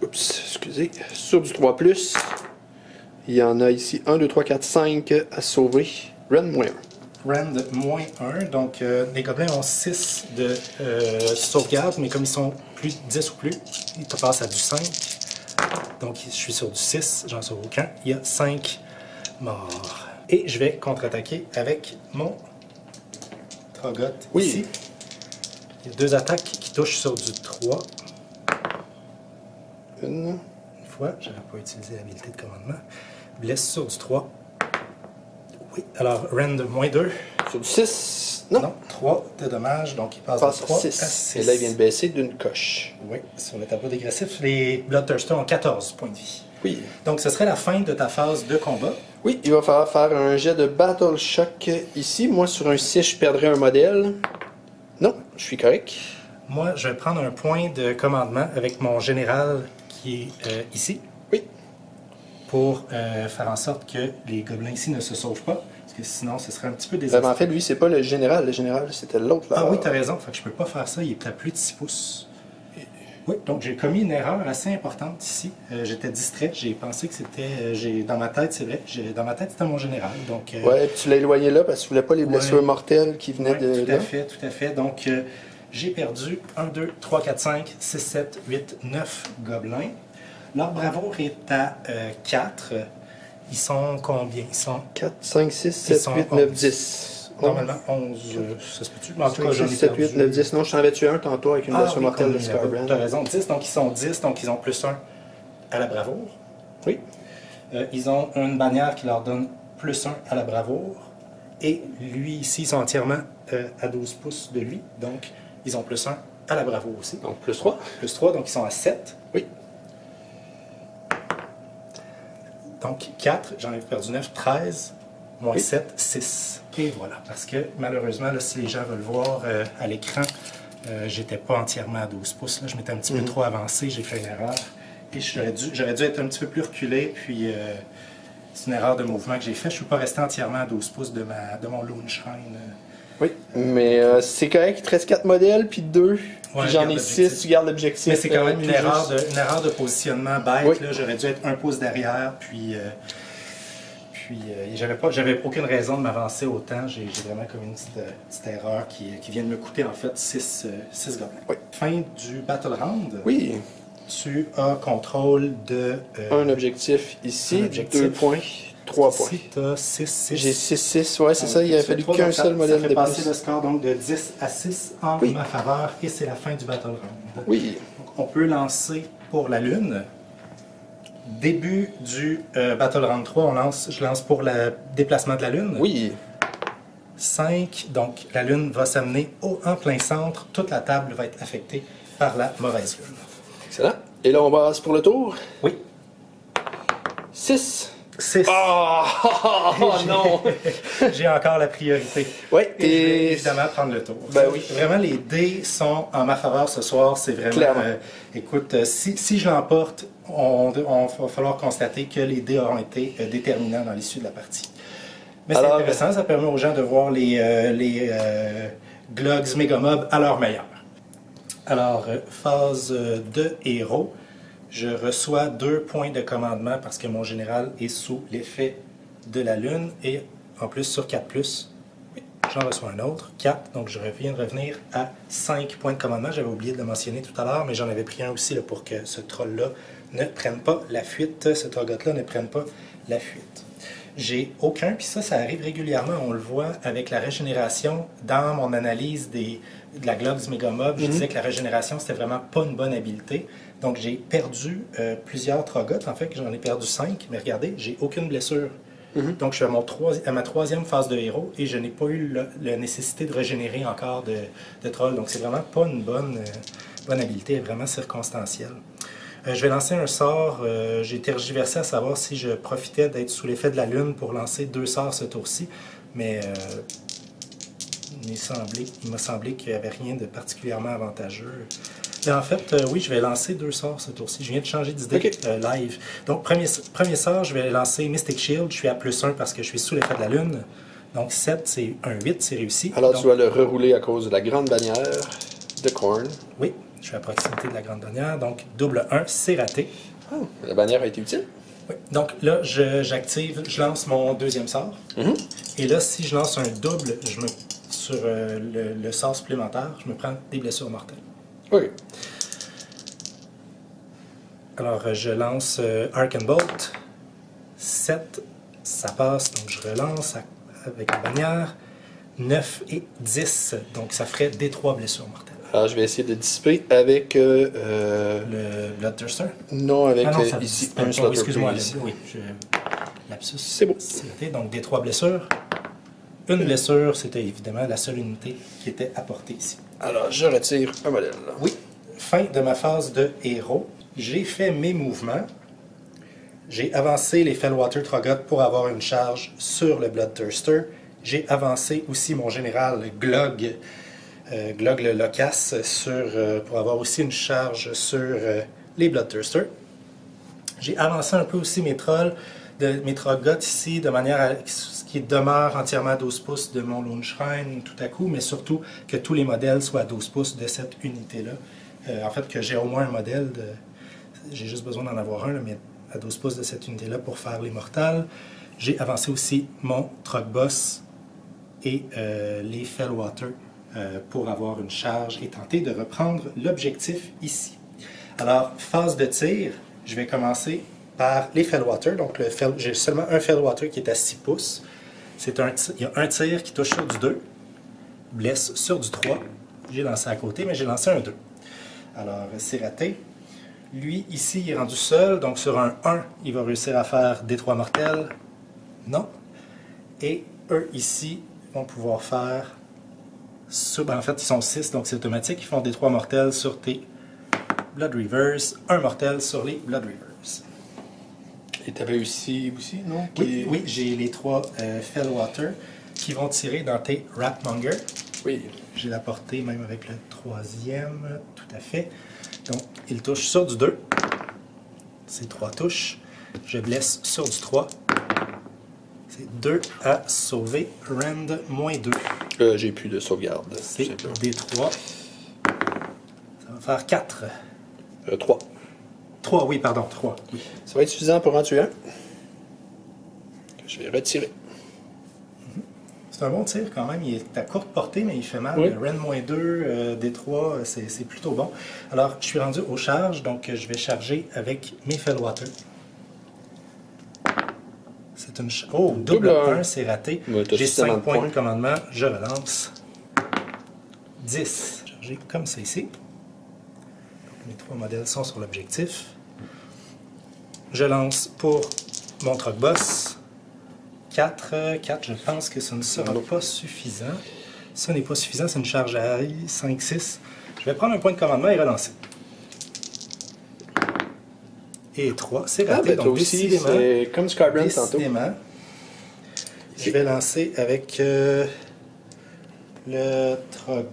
Oups, excusez. Sur du 3+, il y en a ici 1, 2, 3, 4, 5 à sauver. Run moins 1. Rand moins 1, donc les gobelins ont 6 de sauvegarde, mais comme ils sont plus 10 ou plus, ils te passent à du 5. Donc je suis sur du 6, j'en sauve aucun. Il y a 5 morts. Et je vais contre-attaquer avec mon Trogot Oui. ici. Il y a 2 attaques qui touchent sur du 3. Une. Une fois, je n'avais pas utilisé l'habilité de commandement. Blesse sur du 3. Oui, alors Rand moins 2. Sur du 6. Non. 3 de dommages, donc il passe Passe de 3 à 6. 6. Et là, il vient de baisser d'une coche. Oui, sur le tableau dégressif, les Bloodthirsters ont 14 points de vie. Oui. Donc ce serait la fin de ta phase de combat. Oui, il va falloir faire un jet de Battle Shock ici. Moi, sur un 6, je perdrais un modèle. Non, je suis correct. Moi, je vais prendre un point de commandement avec mon général qui est ici. Oui. Pour faire en sorte que les gobelins ici ne se sauvent pas. Parce que sinon, ce serait un petit peu En désastreux. fait, lui, c'est pas le général. Le général, c'était l'autre là. Ah oui, tu as raison. Fait que je peux pas faire ça. Il est à plus de 6 pouces. Oui, donc j'ai commis une erreur assez importante ici. J'étais distrait. J'ai pensé que c'était... dans ma tête, c'est vrai. Dans ma tête, c'était mon général. Donc, Ouais, puis tu l'as éloigné là parce que tu voulais pas les blessures Ouais. mortelles qui venaient ouais, de tout là. à fait, tout à fait. Donc, j'ai perdu 1, 2, 3, 4, 5, 6, 7, 8, 9 gobelins. Leur bravoure est à 4. Ils sont combien? Ils sont 4, 5, 6, Ils 7, sont 8, 9, 11. 10. normalement 11. Ça se peut-tu? Mais en tout cas, 5, j'en 6, ai 7, perdu. 8, 9, 10. Non, je t'en avais tué un tantôt avec une blessure oui, mortelle de comme Scarbrand. tu as raison, 10. Donc, ils sont 10. Donc, ils ont plus 1 à la bravoure. Oui. Ils ont une bannière qui leur donne plus 1 à la bravoure. Et lui, ici, ils sont entièrement à 12 pouces de lui. Donc, ils ont plus 1 à la bravoure aussi. Donc, plus 3. Plus 3, donc ils sont à 7. Oui. Donc, 4, j'en ai perdu 9, 13. Moins Oui. 7, 6. Et voilà, parce que malheureusement, là, si les gens veulent voir à l'écran, j'étais pas entièrement à 12 pouces. Là. Je m'étais un petit peu trop avancé, j'ai fait une erreur. Et j'aurais dû être un petit peu plus reculé, puis c'est une erreur de mouvement que j'ai fait. Je ne suis pas resté entièrement à 12 pouces de mon Loonshrine. Oui, mais c'est correct, il te reste 4 modèles, puis 2. Ouais, j'en ai 6, tu gardes l'objectif. Mais c'est quand même une erreur de positionnement bête. Oui. J'aurais dû être un pouce derrière, puis j'avais aucune raison de m'avancer autant. J'ai vraiment comme une petite erreur qui vient de me coûter en fait 6 gobelins. Oui. Fin du Battle Round. Oui. Tu as contrôle de... un objectif ici, un objectif. 2 points, 3 points. Ici, tu as 6. J'ai 6, ouais, c'est ça, il a fallu qu'un seul modèle de de plus. Ça fait passer plus. le score donc de 10 à 6 en ma faveur, et c'est la fin du Battle Round. Oui. Donc, on peut lancer pour la Lune. Début du Battle Round 3, je lance pour le déplacement de la Lune. Oui. 5, donc la Lune va s'amener en plein centre. Toute la table va être affectée par la mauvaise Lune. Excellent. Et là, on passe pour le tour. Oui. 6. 6. Oh non! J'ai encore la priorité. Oui, et je vais évidemment prendre le tour. Ben oui. Vraiment, les dés sont en ma faveur ce soir. C'est vraiment... écoute, si je l'emporte, on va falloir constater que les dés auront été déterminants dans l'issue de la partie. Mais c'est intéressant, ça permet aux gens de voir les Glogs Megamob à leur meilleur. Alors, phase de héros. Je reçois 2 points de commandement parce que mon général est sous l'effet de la Lune. Et en plus, sur 4+, j'en reçois un autre, 4. Donc, je viens de revenir à 5 points de commandement. J'avais oublié de le mentionner tout à l'heure, mais j'en avais pris un aussi là, pour que ce troll-là ne prenne pas la fuite. Ce Troggoth-là ne prenne pas la fuite. J'ai aucun, puis ça arrive régulièrement, on le voit avec la régénération. Dans mon analyse de la Glogs Megamob, je disais que la régénération, c'était vraiment pas une bonne habileté. Donc j'ai perdu plusieurs Troggoths, en fait, j'en ai perdu 5, mais regardez, j'ai aucune blessure. Donc je suis à ma 3e phase de héros et je n'ai pas eu la nécessité de régénérer encore de troll. Donc c'est vraiment pas une bonne habileté, vraiment circonstancielle. Je vais lancer un sort. J'ai tergiversé à savoir si je profitais d'être sous l'effet de la Lune pour lancer 2 sorts ce tour-ci, mais il m'a semblé qu'il n'y avait rien de particulièrement avantageux. Et en fait, oui, je vais lancer 2 sorts ce tour-ci. Je viens de changer d'idée live. Donc, premier sort, je vais lancer Mystic Shield. Je suis à +1 parce que je suis sous l'effet de la Lune. Donc, 7, c'est un 8, c'est réussi. Alors, donc, tu vas le rerouler à cause de la grande bannière de Khorne. Oui, je suis à proximité de la grande bannière. Donc, double 1, c'est raté. Oh, la bannière a été utile. Oui. Donc, là, je lance mon 2e sort. Et là, si je lance un double, sur le sort supplémentaire, je me prends des blessures mortelles. Oui. Alors, je lance Arc and Bolt. 7, ça passe, donc je relance avec la bannière. 9 et 10, donc ça ferait des 3 blessures mortelles. Alors, je vais essayer de dissiper avec... le Bloodthirster? Non, avec ici, un slot. Oui, excuse-moi, oui, lapsus. C'est beau. Donc, des 3 blessures. Une blessure, c'était évidemment la seule unité qui était apportée ici. Alors, je retire un modèle. Oui. Fin de ma phase de héros. J'ai fait mes mouvements. J'ai avancé les Fellwater Troggoth pour avoir une charge sur le Bloodthirster. J'ai avancé aussi mon général Glog le Locasse pour avoir aussi une charge sur les Bloodthirsters. J'ai avancé un peu aussi mes Troggoth ici de manière à ce qui demeure entièrement à 12 pouces de mon Loonshrine tout à coup, mais surtout que tous les modèles soient à 12 pouces de cette unité-là. En fait, que j'ai au moins un modèle, j'ai juste besoin d'en avoir un, là, mais à 12 pouces de cette unité-là pour faire les mortals. J'ai avancé aussi mon Trogboss et les Fellwater pour avoir une charge et tenter de reprendre l'objectif ici. Alors, phase de tir, je vais commencer par les Fellwater. Donc, j'ai seulement un Fellwater qui est à 6 pouces. Il y a un tir qui touche sur du 2, blesse sur du 3. J'ai lancé à côté, mais j'ai lancé un 2. Alors, c'est raté. Lui, ici, il est rendu seul. Donc, sur un 1, il va réussir à faire des 3 mortels. Non. Et eux, ici, vont pouvoir faire... en fait, ils sont 6, donc c'est automatique. Ils font des 3 mortels sur tes Blood Reavers. Un mortel sur les Blood Reavers. Et tu avais aussi, non? Oui, j'ai les 3 Fellwater. qui vont tirer dans tes Ratmonger. Oui. J'ai la portée même avec le 3e, tout à fait. Donc, il touche sur du 2. C'est 3 touches. Je blesse sur du 3. C'est 2 à sauver. Rand -2. J'ai plus de sauvegarde. C'est D3. Ça va faire 4. 3. 3, oui, pardon, 3. Oui. Ça va être suffisant pour en tuer un. Je vais retirer. C'est un bon tir quand même. Il est à courte portée, mais il fait mal. Oui. Rend -2, D3, c'est plutôt bon. Alors, je suis rendu aux charges, donc je vais charger avec mes Fellwater. C'est une... Oh, double 1, c'est raté. Ouais, j'ai 5 points de commandement. Je relance. 10. Chargé comme ça ici. Donc, mes 3 modèles sont sur l'objectif. Je lance pour mon truck boss. 4, je pense que ce ne sera pas suffisant. Ce n'est pas suffisant, c'est une charge à 5, 6. Je vais prendre un point de commandement et relancer. Et 3, c'est raté. Donc aussi, c'est comme Skybrand tantôt. Je vais lancer avec le Trog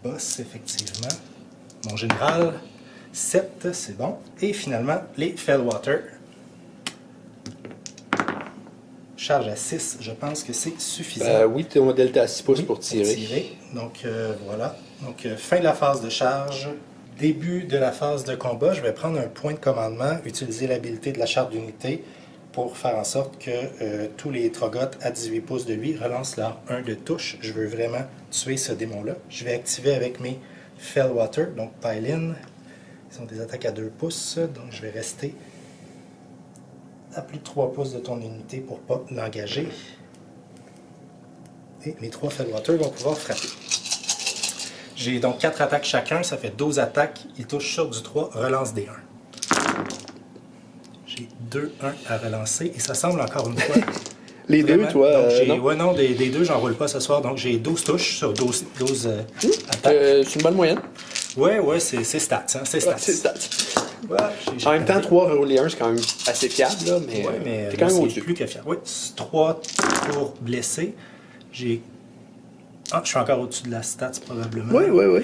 Boss, effectivement. Mon général, 7, c'est bon. Et finalement, les Fellwater. Charge à 6, je pense que c'est suffisant. Oui, ton modèle est à 6 pouces pour tirer. Donc voilà. Donc fin de la phase de charge. Début de la phase de combat, je vais prendre un point de commandement, utiliser l'habilité de la charte d'unité pour faire en sorte que tous les Trogottes à 18 pouces de lui relancent leur 1 de touche. Je veux vraiment tuer ce démon-là. Je vais activer avec mes Fellwater, donc Pile-In. Ils ont des attaques à 2 pouces, donc je vais rester à plus de 3 pouces de ton unité pour ne pas l'engager. Et mes 3 Fellwater vont pouvoir frapper. J'ai donc 4 attaques chacun, ça fait 12 attaques. Il touche sur du 3, relance des 1. J'ai 2, 1 à relancer et ça semble encore une fois. Les vraiment, deux, toi donc ouais, non, des deux, j'en roule pas ce soir. Donc j'ai 12 touches sur 12 attaques. C'est une bonne moyenne. Ouais, c'est stats. Hein, c'est stats. Ouais, c'est stats. Ouais, en même temps, 3 rouler 1, c'est quand même assez fiable, là, mais t'es quand même au-dessus. Plus que fiable. Oui, 3 pour blesser. J'ai... Ah, je suis encore au-dessus de la stats, probablement. Oui.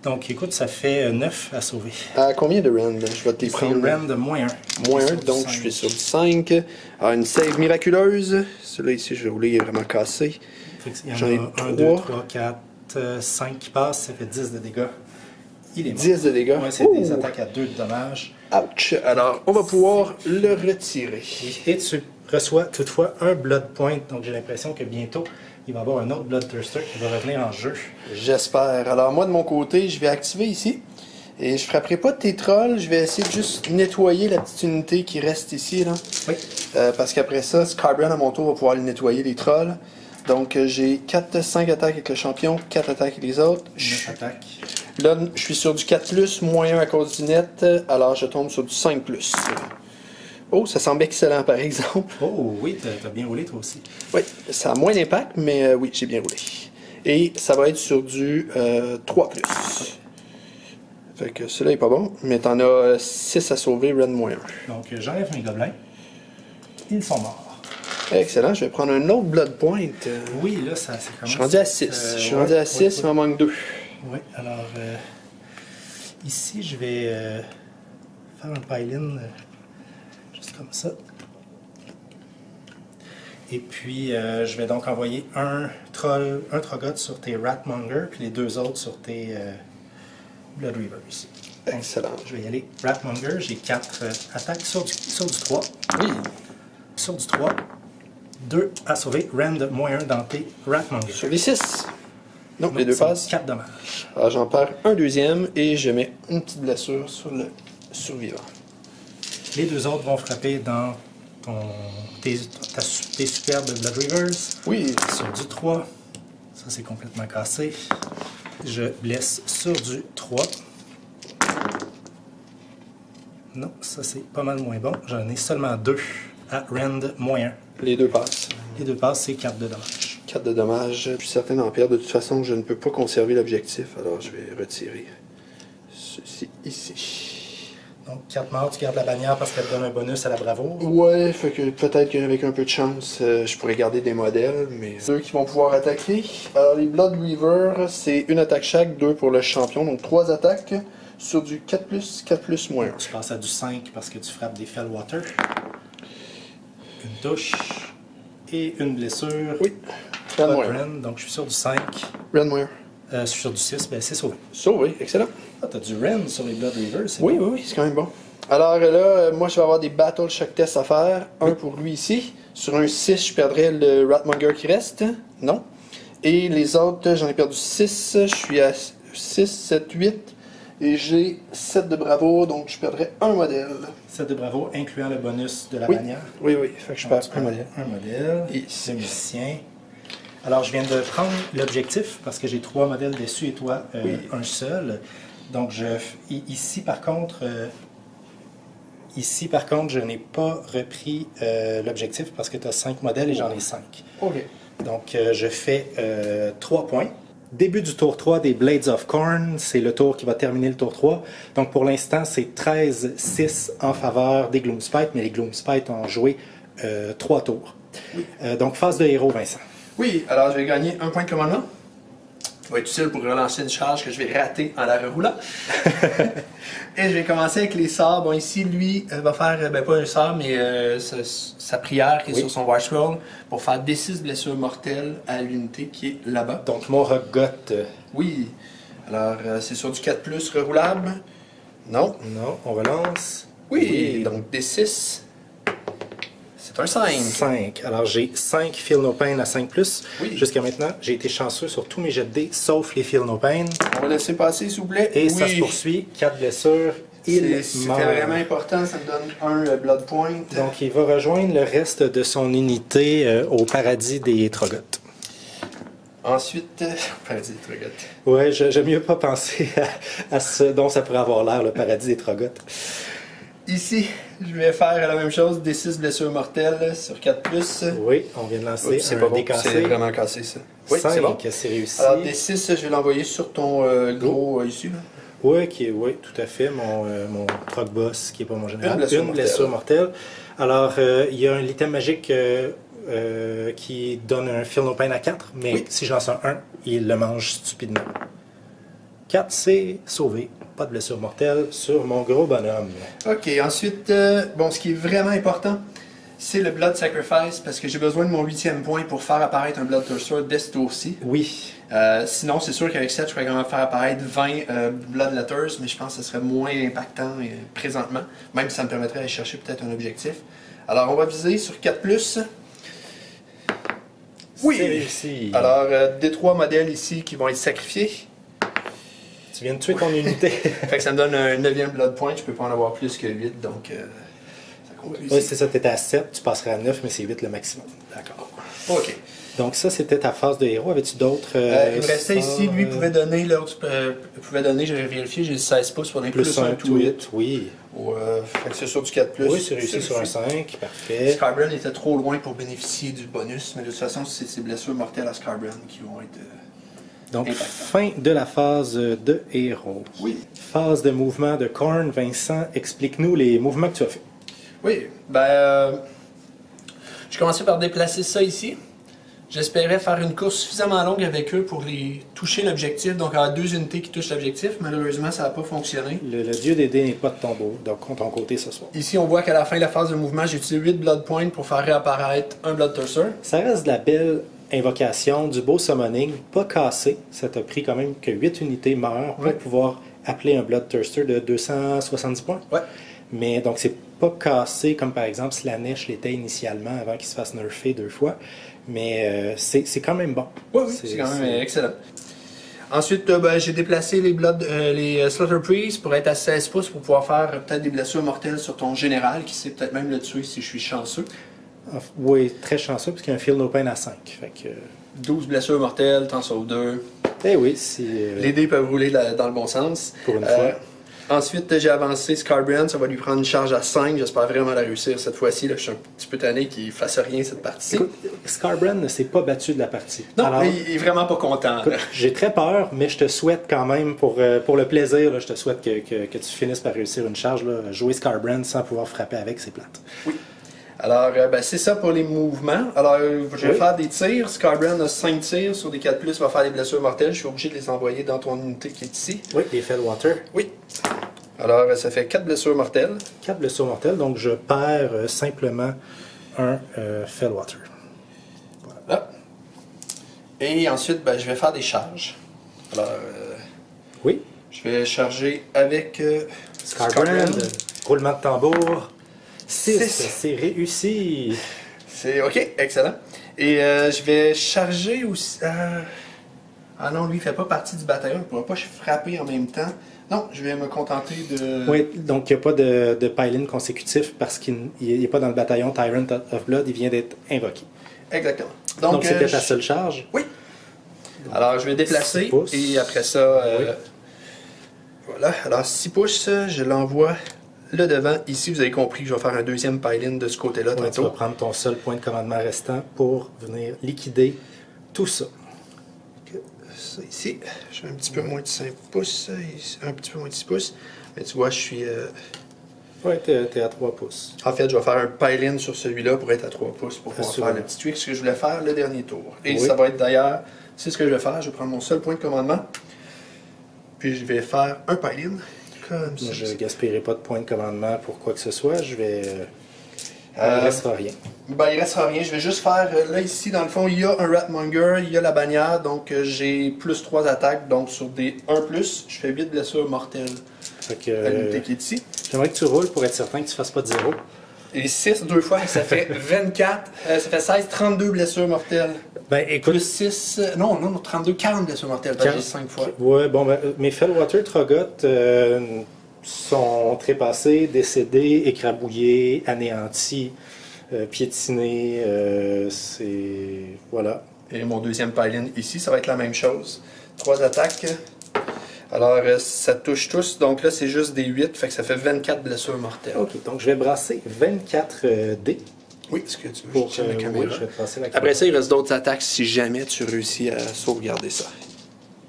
Donc, écoute, ça fait 9 à sauver. À combien de rand? Je vais te les prendre. C'est rand de -1. -1, donc je suis sur du 5. Alors, une save miraculeuse. Celui-là ici, je vais rouler, il est vraiment cassé. J'en ai 1, 2, 3, 4, 5 qui passent, ça fait 10 de dégâts. Il est mort. 10 de dégâts. Oui, c'est des attaques à 2 de dommages. Ouch! Alors, on va pouvoir le retirer. Et tu reçois toutefois un Blood Point, donc j'ai l'impression que bientôt, il va y avoir un autre Bloodthirster qui va revenir en jeu. J'espère. Alors, moi, de mon côté, je vais activer ici. Et je frapperai pas de tes trolls, je vais essayer de juste nettoyer la petite unité qui reste ici. Là. Oui. Parce qu'après ça, Skybrand à mon tour va pouvoir les nettoyer, les trolls. Donc j'ai 5 attaques avec le champion, 4 attaques avec les autres. 9 attaques. Là, je suis sur du 4+, -1 à cause du net, alors je tombe sur du 5+. Oh, ça semble excellent par exemple. Oh oui, t'as bien roulé toi aussi. Oui, ça a moins d'impact, mais oui, j'ai bien roulé. Et ça va être sur du 3+. Fait que celui-là est pas bon, mais t'en as 6 à sauver, run -1. Donc j'enlève mes gobelins. Ils sont morts. Excellent, je vais prendre un autre Blood Point. Oui, là, ça commence. Je suis rendu à 6. Je suis rendu à 6, il m'en manque 2. Oui, alors ici, je vais faire un pile-in juste comme ça. Et puis, je vais donc envoyer un Trogott sur tes Ratmonger, puis les 2 autres sur tes Blood Reavers. Excellent. Donc, je vais y aller. Ratmonger, j'ai 4 attaques sur du 3. Oui. Sur du 3. 2 à sauver. Rand -1 dans tes Ratmonger. Sur les 6. Non, les 2 passent. 4 dommages. Alors j'en perds un deuxième et je mets une petite blessure sur le survivant. Les 2 autres vont frapper dans tes superbes Blood Reavers. Oui. Sur du 3. Ça, c'est complètement cassé. Je blesse sur du 3. Non, ça, c'est pas mal moins bon. J'en ai seulement 2 à Rand -1. Les 2 passent. Les 2 passes, c'est 4 de dommages. 4 de dommages. Je suis certain d'en perdre. De toute façon, je ne peux pas conserver l'objectif. Alors je vais retirer ceci ici. Donc 4 morts, tu gardes la bannière parce qu'elle te donne un bonus à la bravoure. Ouais, fait que peut-être qu'avec un peu de chance, je pourrais garder des modèles, mais ceux qui vont pouvoir attaquer. Alors les Blood Reaver, c'est une attaque chaque, 2 pour le champion, donc 3 attaques sur du 4+, 4+, moins 1. Tu passes à du 5 parce que tu frappes des Fellwater. Une touche et une blessure. Oui, Pas Ren de moins 1. Ren, donc je suis sur du 5. Ren moins 1. Je suis sur du 6, ben c'est sauvé. Sauvé, excellent. Ah, t'as du Ren sur les Blood Reaver, c'est Oui, bon. oui, oui, c'est quand même bon. Alors là, moi je vais avoir des Battle Shock Tests à faire. Un pour lui ici. Sur un 6, je perdrai le Ratmonger qui reste. Non. Et les autres, j'en ai perdu 6. Je suis à 6, 7, 8. Et j'ai 7 de bravoure, donc je perdrai un modèle. 7 de bravo, incluant le bonus de la Oui, bannière. oui, oui. Fait que je perds un modèle. Un modèle. Et Le musicien. Alors, je viens de prendre l'objectif parce que j'ai 3 modèles dessus et toi, un seul. Donc, ici, par contre, je n'ai pas repris l'objectif parce que tu as 5 modèles et j'en ai 5. OK. Donc, je fais 3 points. Début du tour 3 des Blades of Corn, c'est le tour qui va terminer le tour 3. Donc, pour l'instant, c'est 13-6 en faveur des Gloomspite, mais les Gloomspite ont joué 3 tours. Oui. Donc, phase de héros, Vincent. Oui, alors je vais gagner un point de commandement. Ça va être utile pour relancer une charge que je vais rater en la reroulant. Et je vais commencer avec les sorts. Bon, ici, lui va faire, pas un sort, mais sa prière qui est sur son War Scroll pour faire D6 blessures mortelles à l'unité qui est là-bas. Donc, mon Rogoth. Oui. Alors, c'est sur du 4+, reroulable. Non. Non, on relance. Oui, donc D6. C'est un 5. 5. Alors, j'ai 5 Feel No Pain à 5+. Oui. Jusqu'à maintenant, j'ai été chanceux sur tous mes jets de dés, sauf les Feel No Pain. On va laisser passer, s'il vous plaît. Et oui. ça se poursuit. 4 blessures. Il C'était meurt. vraiment important, ça me donne un Blood Point. Donc, il va rejoindre le reste de son unité au paradis des Trogoths. Ensuite, paradis des Trogoths. Ouais, j'aime mieux pas penser à ce dont ça pourrait avoir l'air, le paradis des Trogoths. Ici, je vais faire la même chose, D6 blessures mortelles sur 4+. Oui, on vient de lancer C'est un pas bon, décassé. c'est vraiment cassé ça. Oui, 5, c'est bon. c'est réussi. Alors D6, je vais l'envoyer sur ton gros ici. Là. Oui, tout à fait. Mon Trog Boss, qui n'est pas mon général. Une blessure mortelle. Alors, il y a un item magique qui donne un Feel No Pain à 4, mais si j'en sors un, il le mange stupidement. 4, c'est sauvé. Pas de blessure mortelle sur mon gros bonhomme. Ok, ensuite, bon, ce qui est vraiment important, c'est le Blood Sacrifice, parce que j'ai besoin de mon 8e point pour faire apparaître un Blood Thirster dès ce tour-ci. Oui. Sinon, c'est sûr qu'avec 7, je pourrais quand même faire apparaître 20 Bloodletters, mais je pense que ce serait moins impactant présentement, même si ça me permettrait d'aller chercher peut-être un objectif. Alors, on va viser sur 4+. Oui! C'est réussi. Alors, des 3 modèles ici qui vont être sacrifiés. Tu viens de tuer ton unité. Fait que ça me donne un 9e Blood Point, je peux pas en avoir plus que 8, donc ça compte ici. Oui, c'est ça, tu étais à 7, tu passerais à 9, mais c'est 8 le maximum. D'accord. Ok. Donc ça, c'était ta phase de héros. Avais-tu d'autres... il me restait ici, lui pouvait donner, j'avais vérifié, j'ai 16 pouces pour donner plus un to hit. Oui. Fait que c'est sur du 4+. Oui, c'est réussi sur un 5, parfait. Scarbrand était trop loin pour bénéficier du bonus, mais de toute façon, c'est ses blessures mortelles à Scarbrand qui vont être... Donc, impactant. fin de la phase de héros. Oui. Phase de mouvement de Korn. Vincent, explique-nous les mouvements que tu as fait. Oui, je commençais par déplacer ça ici. J'espérais faire une course suffisamment longue avec eux pour les toucher l'objectif. Donc, avoir 2 unités qui touchent l'objectif. Malheureusement, ça n'a pas fonctionné. Le dieu des dés n'est pas de ton côté ce soir. Ici, on voit qu'à la fin de la phase de mouvement, j'ai utilisé 8 Blood Points pour faire réapparaître un Blood Thirster. Ça reste de la belle invocation, du beau summoning, pas cassé. Ça t'a pris quand même que 8 unités meurent pour pouvoir appeler un Blood Thirster de 270 points. Ouais. Mais donc, c'est pas cassé comme par exemple Slanesh l'était initialement avant qu'il se fasse nerfer 2 fois. Mais c'est quand même bon. Oui, c'est quand même excellent. Ensuite, j'ai déplacé les Slaughter Priest pour être à 16 pouces pour pouvoir faire peut-être des blessures mortelles sur ton général qui sait peut-être même le tuer si je suis chanceux. Oui, très chanceux parce qu'il y a un Feel No Pain à 5. Fait que... 12 blessures mortelles, t'en sauves 2. Eh oui, si... Les dés peuvent rouler dans le bon sens. Pour une fois. Ensuite, j'ai avancé Scarbrand, ça va lui prendre une charge à 5. J'espère vraiment la réussir cette fois-ci. Je suis un petit peu tanné qu'il fasse rien cette partie. Écoute, Scarbrand ne s'est pas battu de la partie. Non, alors, il est vraiment pas content. écoute, j'ai très peur, mais je te souhaite quand même, pour le plaisir, là, je te souhaite que tu finisses par réussir une charge. Là. Jouer Scarbrand sans pouvoir frapper avec, c'est plate. Oui. Alors, ben, c'est ça pour les mouvements. Alors, je vais faire des tirs. Scarbrand a 5 tirs sur des 4+, va faire des blessures mortelles. Je suis obligé de les envoyer dans ton unité qui est ici. Oui, les Fellwater. Oui. Alors, ça fait 4 blessures mortelles. 4 blessures mortelles, donc je perds simplement un Fellwater. Voilà. Et ensuite, ben, je vais faire des charges. Alors, oui. je vais charger avec Scarbrand. Roulement de tambour. 6, 6. c'est réussi. C'est OK, excellent. Et je vais charger aussi... Ah non, lui, il ne fait pas partie du bataillon. Il ne pourra pas frapper en même temps. Non, je vais me contenter de... Oui, donc il n'y a pas de pile-in consécutif parce qu'il n'est pas dans le bataillon Tyrant of Blood. Il vient d'être invoqué. Exactement. Donc c'était ta seule charge? Oui. Alors, je vais déplacer et après ça... Voilà. Alors, 6 pouces, je l'envoie... Là devant, ici, vous avez compris que je vais faire un deuxième pile-in de ce côté-là Ouais, tantôt. tu vas prendre ton seul point de commandement restant pour venir liquider tout ça. Ça ici, je fais un petit peu moins de 5 pouces, un petit peu moins de 6 pouces. Mais tu vois, je suis... Ouais, t'es à 3 pouces. En fait, je vais faire un pile-in sur celui-là pour être à 3 pouces pour pouvoir faire le petit tweak, ce que je voulais faire le dernier tour. Et ça va être d'ailleurs, c'est ce que je vais faire, je vais prendre mon seul point de commandement, puis je vais faire un pile-in. Comme ça. Je ne gaspillerai pas de points de commandement pour quoi que ce soit. Je vais. Il ne restera rien. Ben, il restera rien. Je vais juste faire. Là, ici, dans le fond, il y a un Ratmonger, il y a la bannière. Donc, j'ai plus 3 attaques. Donc, sur des 1+, je fais 8 blessures mortelles. À l'unité qui est ici. J'aimerais que tu roules pour être certain que tu ne fasses pas de 0. Et 6 deux fois, ça fait 24. Ça fait 16, 32 blessures mortelles. Ben, écoute. Plus 6. Non, 32, 40 blessures mortelles. J'ai 5 fois. Ouais, bon, ben, mes Fellwater Troggoth sont trépassés, décédés, écrabouillés, anéantis, piétinés. C'est. Voilà. Et mon deuxième pile-in ici, ça va être la même chose. 3 attaques. Alors, ça touche tous. Donc là, c'est juste des 8, fait que ça fait 24 blessures mortelles. Ok, donc je vais brasser 24 dés. Oui, est-ce que tu veux pour je la caméra? oui, je vais te passer la caméra. Après ça, il reste d'autres attaques si jamais tu réussis à sauvegarder ça.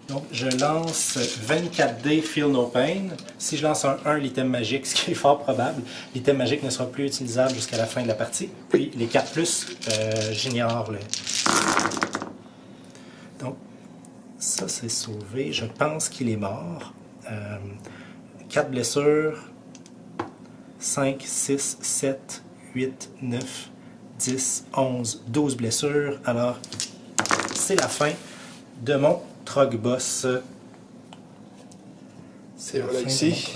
Donc, je lance 24 dés Feel No Pain. Si je lance un 1, l'item magique, ce qui est fort probable, l'item magique ne sera plus utilisable jusqu'à la fin de la partie. Puis les 4+, j'ignore le... Donc, ça c'est sauvé. Je pense qu'il est mort. 4 blessures. 5, 6, 7, 8, 9, 10, 11, 12 blessures. Alors, c'est la fin de mon Trog Boss. C'est voilà ici.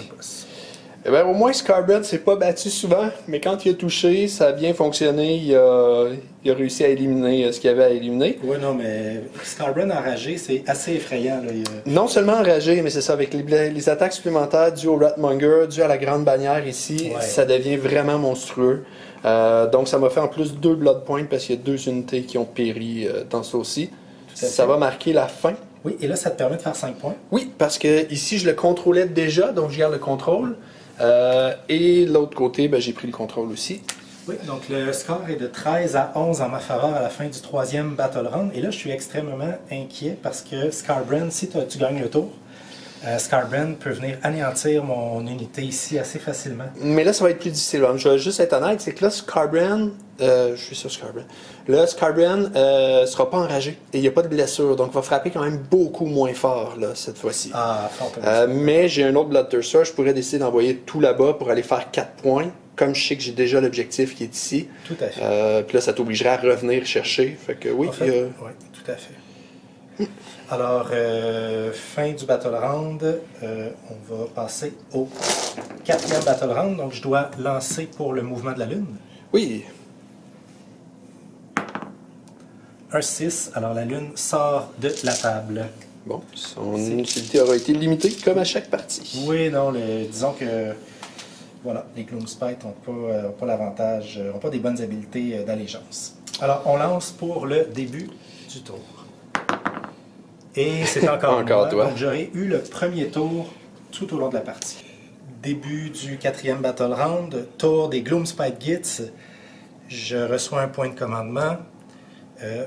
Eh bien, au moins, Scarbrand s'est pas battu souvent, mais quand il a touché, ça a bien fonctionné. Il a réussi à éliminer ce qu'il y avait à éliminer. Oui, non, mais Scarbrand enragé, c'est assez effrayant. Là. Non seulement enragé, mais c'est ça, avec les attaques supplémentaires dues au Ratmonger, dues à la grande bannière ici, ça devient vraiment monstrueux. Donc, ça m'a fait en plus 2 Blood Points parce qu'il y a 2 unités qui ont péri dans ça aussi. Ça va marquer la fin. Oui, et là, ça te permet de faire 5 points. Oui, parce que ici, je le contrôlais déjà, donc je garde le contrôle. Et de l'autre côté, ben, j'ai pris le contrôle aussi. Oui, donc le score est de 13 à 11 en ma faveur à la fin du 3e Battle Round. Et là, je suis extrêmement inquiet parce que Scarbrand, si tu gagnes le tour, Scarbrand peut venir anéantir mon unité ici assez facilement. Mais là, ça va être plus difficile. Je vais juste être honnête, c'est que là, Scarbrand, je suis sur Scarbrand. Là, Scarbrand sera pas enragé et il n'y a pas de blessure, donc il va frapper quand même beaucoup moins fort là, cette fois-ci. Ah, fort mais j'ai un autre Bloodthirster, je pourrais décider d'envoyer tout là-bas pour aller faire 4 points. Comme je sais que j'ai déjà l'objectif qui est ici. Tout à fait. Puis là, ça t'obligerait à revenir chercher. Fait que oui. En fait, oui, tout à fait. Alors, fin du Battle Round, on va passer au 4e Battle Round. Donc, je dois lancer pour le mouvement de la Lune. Oui. Un 6, alors la Lune sort de la table. Bon, son utilité aura été limitée comme à chaque partie. Oui, non, disons que voilà, les Gloomspite n'ont pas l'avantage, n'ont pas des bonnes habiletés d'allégeance. Alors, on lance pour le début du tour. Et c'est encore moi, toi. donc j'aurais eu le premier tour tout au long de la partie. début du 4e Battle Round, tour des Gloomspite Gits. Je reçois un point de commandement.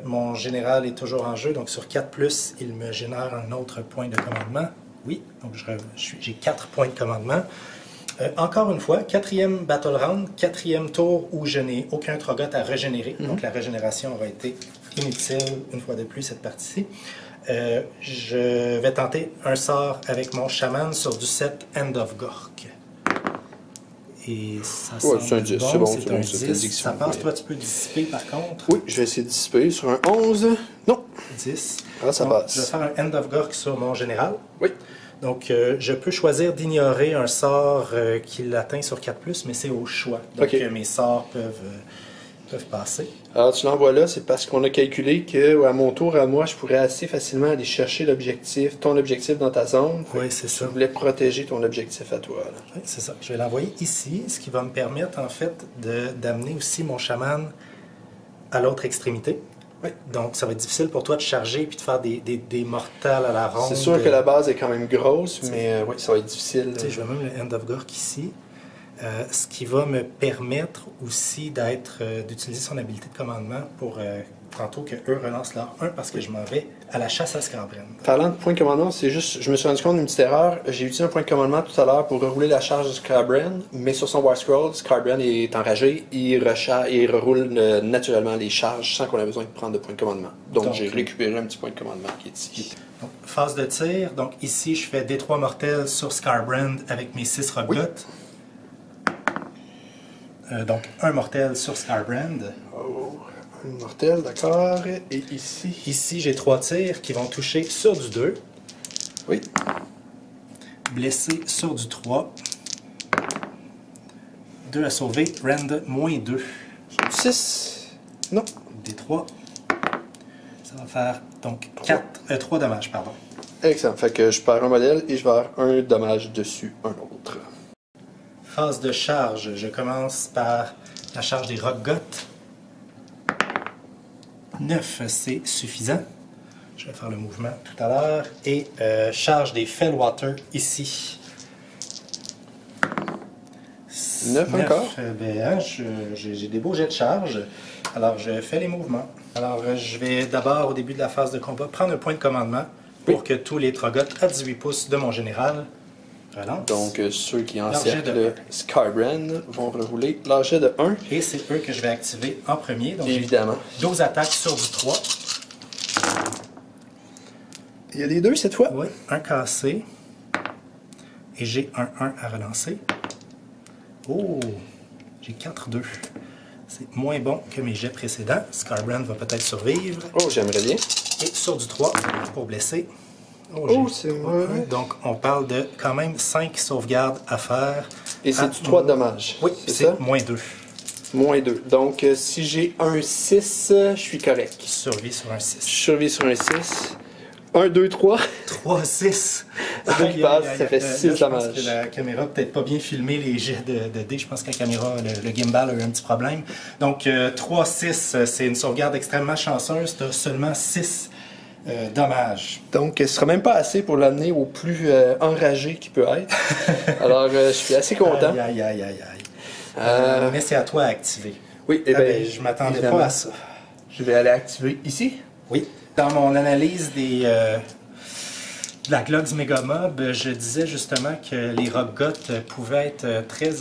Mon général est toujours en jeu, donc sur 4+, il me génère un autre point de commandement. Oui, donc j'ai 4 points de commandement. Encore une fois, 4e Battle Round, 4e tour où je n'ai aucun Trogot à régénérer. Donc la régénération aura été inutile une fois de plus cette partie-ci. Je vais tenter un sort avec mon chaman sur du set End of Gork. Et ça ouais, c'est un 10, bon, c'est bon, c'est un bon, 10. Ça passe, toi tu peux dissiper par contre. Oui, je vais essayer de dissiper sur un 11. Non. 10. Ah, ça donc, passe. Je vais faire un End of Gork sur mon général. Oui. Donc, je peux choisir d'ignorer un sort qui l'atteint sur 4+, mais c'est au choix. Donc, okay. Mes sorts peuvent passer. Alors, tu l'envoies là, c'est parce qu'on a calculé qu'à mon tour, à moi, je pourrais assez facilement aller chercher l'objectif, ton objectif dans ta zone. Oui, c'est ça. Je voulais protéger ton objectif à toi. Oui, c'est ça. Je vais l'envoyer ici, ce qui va me permettre, en fait, d'amener aussi mon chaman à l'autre extrémité. Oui. Donc, ça va être difficile pour toi de charger puis de faire des mortals à la ronde. C'est sûr que la base est quand même grosse, mais oui, ça va être difficile. Je vais même le End of Gork ici. Ce qui va me permettre aussi d'utiliser son habilité de commandement pour tantôt qu'eux relancent leur 1 parce que je m'en vais à la chasse à Skarbrand. Parlant de point de commandement, c'est juste, je me suis rendu compte d'une petite erreur. J'ai utilisé un point de commandement tout à l'heure pour rerouler la charge de Skarbrand, mais sur son War Scroll, Skarbrand est enragé, il reroule naturellement les charges sans qu'on ait besoin de prendre de point de commandement. Donc j'ai récupéré un petit point de commandement qui est ici. Donc, phase de tir, donc ici je fais D3 mortels sur Skarbrand avec mes 6 Roggoths. Oui. Donc, un mortel sur Skarbrand. Oh, un mortel, d'accord. Et ici? Ici, j'ai 3 tirs qui vont toucher sur du 2. Oui. Blessé sur du 3. 2 à sauver. Rend -2. 6. Non. Des 3. Ça va faire donc 3 dommages, pardon. Excellent. Fait que je perds un modèle et je vais avoir un dommage dessus, un autre. Phase de charge, je commence par la charge des Roggoths. 9, c'est suffisant. Je vais faire le mouvement tout à l'heure. Et charge des Fellwater ici. 9 encore? J'ai des beaux jets de charge. Alors, je fais les mouvements. Alors, je vais d'abord, au début de la phase de combat, prendre un point de commandement pour que tous les Troggoths à 18 pouces de mon général relance. Donc, ceux qui encerclent Skarbrand vont rerouler leur jet de 1. Et c'est eux que je vais activer en premier. Donc, évidemment. 12 attaques sur du 3. Il y a des 2 cette fois? Oui, un cassé. Et j'ai un 1 à relancer. Oh, j'ai 4-2. C'est moins bon que mes jets précédents. Skarbrand va peut-être survivre. Oh, j'aimerais bien. Et sur du 3 pour blesser. Oh, c'est vrai. Donc, on parle de quand même 5 sauvegardes à faire. Et c'est du 3 dommages. Oui, c'est -2. -2. Donc, si j'ai un 6, je suis correct. Survie sur un 6. Je survis sur un 6. 1, 2, 3. 3, 6. Ça fait 6 dommages. Je pense que la caméra peut-être pas bien filmé les jets de dés. Je pense que la caméra, le gimbal a eu un petit problème. Donc, 3, 6, c'est une sauvegarde extrêmement chanceuse. Tu as seulement 6 dommages. Donc, ce sera même pas assez pour l'amener au plus enragé qu'il peut être. Alors, je suis assez content. Aïe. Mais c'est à toi à activer. Oui, je m'attendais pas à ça. Je vais aller activer ici. Oui. Dans mon analyse de la Glogs Megamob, je disais justement que les Roggoths pouvaient être très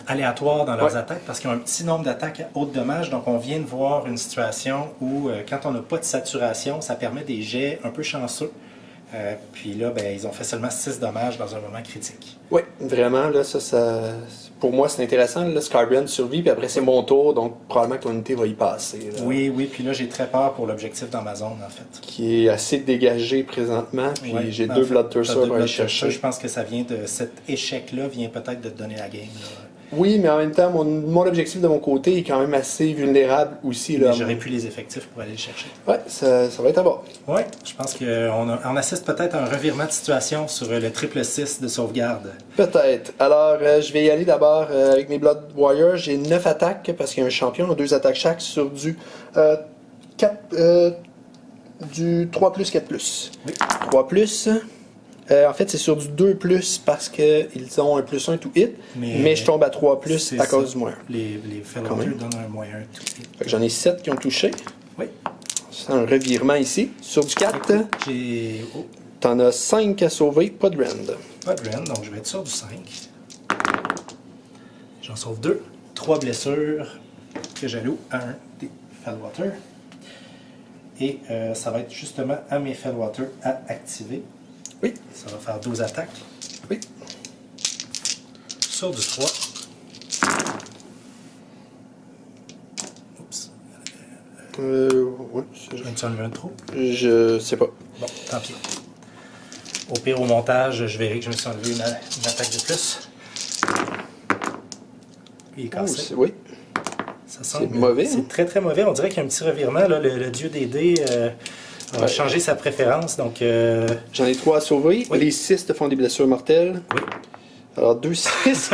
aléatoires dans leurs attaques parce qu'ils ont un petit nombre d'attaques à haute dommage. Donc, on vient de voir une situation où, quand on n'a pas de saturation, ça permet des jets un peu chanceux. Puis là, ils ont fait seulement 6 dommages dans un moment critique. Oui, vraiment, là, pour moi, c'est intéressant. Là, Skarbrand survit, puis après, c'est mon tour, donc probablement que ton unité va y passer. Là. Oui, puis là, j'ai très peur pour l'objectif dans ma zone, en fait. Qui est assez dégagé présentement, puis j'ai 2 Bloodthirsters à aller chercher. Je pense que ça vient de cet échec-là, vient peut-être de te donner la game. Là. Oui, mais en même temps, mon objectif de mon côté est quand même assez vulnérable aussi. J'aurais plus les effectifs pour aller le chercher. Oui, ça va être à bord. Oui, je pense qu'on assiste peut-être à un revirement de situation sur le 6 de sauvegarde. Peut-être. Alors, je vais y aller d'abord avec mes Blood Warriors. J'ai 9 attaques parce qu'il y a un champion, 2 attaques chaque sur du 3+, 4+. Oui. 3+. En fait, c'est sur du 2+, parce qu'ils ont un +1 to hit, mais je tombe à 3+, à cause du moins 1. Les Felwater donnent un moins 1 to hit. J'en ai 7 qui ont touché. Oui. C'est un revirement ici. Sur du 4, j'ai... Oh, t'en as 5 à sauver, pas de rend. pas de rend, donc je vais être sur du 5. J'en sauve 2. 3 blessures que j'alloue à un des Felwater. Et ça va être justement à mes Felwater à activer. Oui. Ça va faire 12 attaques. Oui. Sur du 3. Oups. Ouais, Je viens de enlever un trou. je sais pas. Bon, tant pis. Au pire, au montage, je verrai que je me suis enlevé une attaque de plus. Il est cassé. Oui. C'est mauvais. C'est très très mauvais. On dirait qu'il y a un petit revirement. Là. Le dieu des dés a changé sa préférence. Donc, j'en ai 3 à sauver. Oui. Les 6 te font des blessures mortelles. Oui. Alors 2, 6.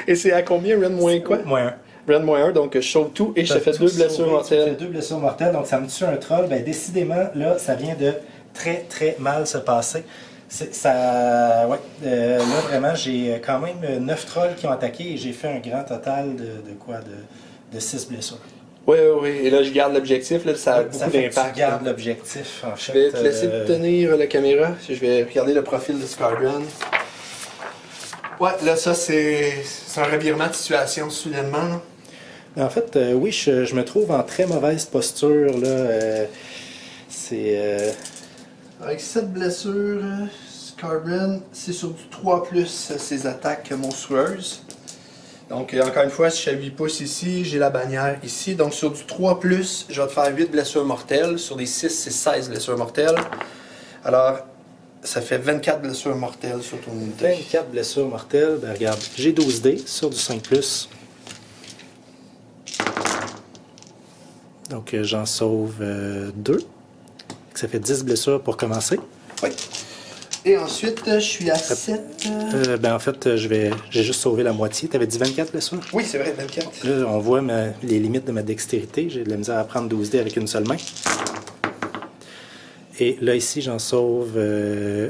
Et c'est à combien? Rend moins quoi? Moins 1. Rend moins 1, donc je sauve tout et je te fais 2 blessures mortelles. 2 blessures mortelles, donc ça me tue un troll. Ben, décidément, là, ça vient de très très mal se passer. Ça, ouais, là vraiment, j'ai quand même 9 trolls qui ont attaqué et j'ai fait un grand total de 6 blessures. Oui, oui, et là je garde l'objectif, là, ça a beaucoup d'impact. Tu gardes l'objectif, en fait. Je vais te laisser de tenir la caméra, je vais regarder le profil de Skarbrand. Ouais, là ça c'est un revirement de situation soudainement. Là. En fait, oui, je me trouve en très mauvaise posture, là. C'est... Avec 7 blessures, Skarbrand, c'est sur du 3+, ses attaques monstrueuses. Donc, encore une fois, si je suis à 8 pouces ici, j'ai la bannière ici. Donc, sur du 3+, je vais te faire 8 blessures mortelles. Sur des 6, c'est 16 blessures mortelles. Alors, ça fait 24 blessures mortelles sur ton unité. 24 blessures mortelles. Ben, regarde, j'ai 12 dés sur du 5+. Donc, j'en sauve 2. Ça fait 10 blessures pour commencer. Oui. Et ensuite, je suis à 7. Ben en fait, j'ai juste sauvé la moitié. Tu avais dit 24 blessures? Oui, c'est vrai, 24. Là, on voit les limites de ma dextérité. J'ai de la misère à prendre 12 dés avec une seule main. Et là, ici, j'en sauve...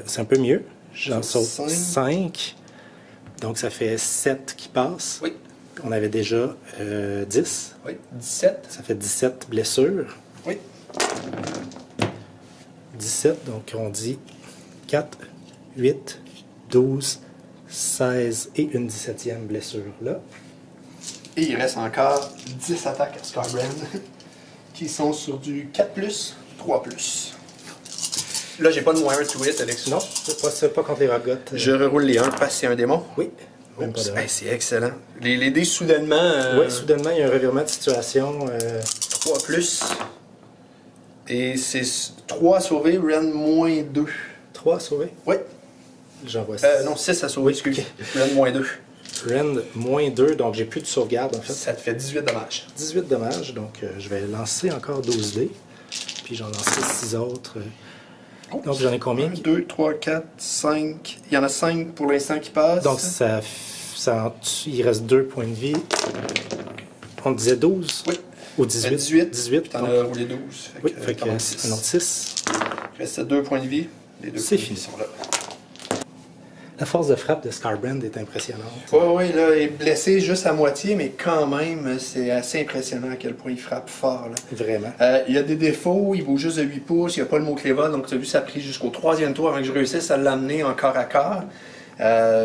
c'est un peu mieux. J'en sauve 5. Donc, ça fait 7 qui passent. Oui. On avait déjà 10. Oui, 17. Ça fait 17 blessures. Oui. 17, donc on dit 4, 8, 12, 16 et une 17e blessure là. Et il reste encore 10 attaques à Skarbrand qui sont sur du 4+, 3+. Là, j'ai pas de moins 1 to hit avec ça. Non, c'est pas contre les ragots. Je reroule les 1 parce que c'est un démon. Oui. Même pas de Hey, c'est excellent. Les dés, soudainement... Oui, soudainement, il y a un revirement de situation. 3+. Et c'est 3 sauvés, Rend moins 2. 3 sauvés? Oui. J'en vois 6. Non, 6 à sauver, excuse. Okay. Rend moins 2. Rend moins 2, donc j'ai plus de sauvegarde en fait. Ça te fait 18 dommages. 18 dommages, donc je vais lancer encore 12 dés. Puis j'en lance 6 autres. Donc j'en ai combien? 1, 2, 3, 4, 5. Il y en a 5 pour l'instant qui passent. Donc il reste 2 points de vie. On disait 12? Oui. Ou 18? 18. T'en as roulé 12. Oui, fait que un autre 6. Il reste 2 points de vie. Les 2 c'est points de fini. vie sont là. La force de frappe de Skarbrand est impressionnante. Oui, là, il est blessé juste à moitié, mais quand même, c'est assez impressionnant à quel point il frappe fort. Là. Vraiment. Il y a des défauts, il bouge juste de 8 pouces, il n'y a pas le mot clévol, donc tu as vu, ça a pris jusqu'au 3e tour avant que je réussisse à l'amener en corps à corps.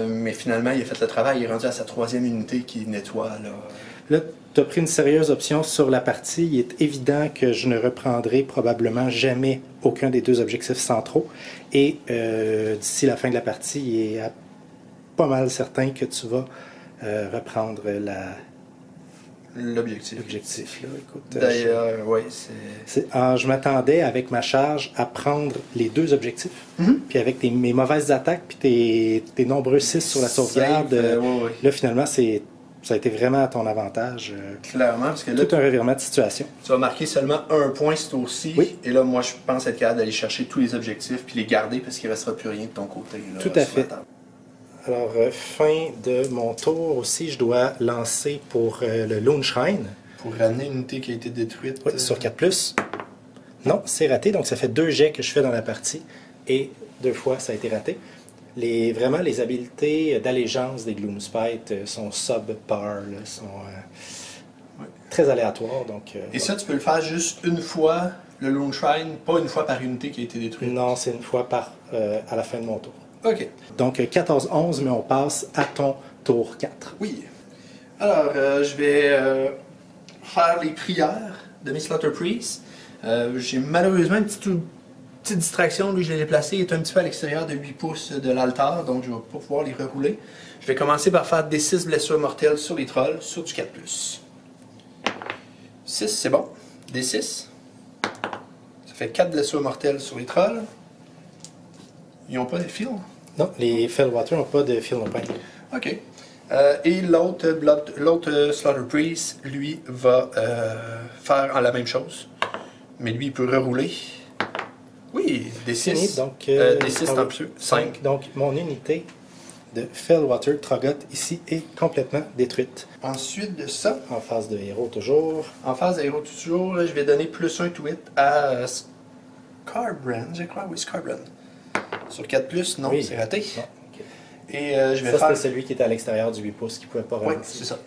Mais finalement, il a fait le travail, il est rendu à sa 3e unité qui nettoie. Là, tu as pris une sérieuse option sur la partie. Il est évident que je ne reprendrai probablement jamais aucun des 2 objectifs centraux. Et d'ici la fin de la partie, il est pas mal certain que tu vas reprendre l'objectif. D'ailleurs, oui, je m'attendais avec ma charge à prendre les 2 objectifs. Puis avec mes mauvaises attaques, puis tes nombreux 6 sur la sauvegarde, là finalement, ça a été vraiment à ton avantage. Clairement, parce que là, tout un revirement de situation. Tu vas marquer seulement 1 point ce tour-ci. Oui. Et là, moi, je pense être capable d'aller chercher tous les objectifs puis les garder parce qu'il ne restera plus rien de ton côté. Là, tout à fait. Alors, fin de mon tour aussi, je dois lancer pour le Lone Shrine. Pour ramener une unité qui a été détruite. Oui, sur 4+. Non, c'est raté, donc ça fait 2 jets que je fais dans la partie. Et 2 fois, ça a été raté. Vraiment, les habiletés d'allégeance des Gloomspite sont subpar, là, sont très aléatoires. Donc, Et ça, tu peux le faire juste une fois, le Lone Shrine, pas une fois par unité qui a été détruite. non, c'est une fois à la fin de mon tour. OK. Donc 14-11, mais on passe à ton tour 4. Oui. Alors, je vais faire les prières de mes Slaughter Priests. J'ai malheureusement une petite distraction. Lui, je l'ai déplacé. Il est un petit peu à l'extérieur de 8 pouces de l'altar, donc je ne vais pas pouvoir les rerouler. Je vais commencer par faire des 6 blessures mortelles sur les trolls, sur du 4+. 6, c'est bon. Des 6. Ça fait 4 blessures mortelles sur les trolls. Ils n'ont pas de fil? Non, les Fellwater n'ont pas de Feel No Pain. OK. Et l'autre Slaughter Priest, lui, va faire la même chose. Mais lui, il peut rerouler. Oui, des 6. Donc, des 6 en plus. 5. Donc, mon unité de Fellwater Troggot ici est complètement détruite. Ensuite de ça, En phase de héros toujours. en phase d'aéro toujours, je vais donner +1 to hit à Scarbrand, je crois. Oui, Scarbrand. Sur 4+, non, Oui. c'est raté. Non, ok. Et je vais Ça, faire... c'était celui qui était à l'extérieur du 8 pouces qui ne pouvait pas Oui, relancer. c'est ça.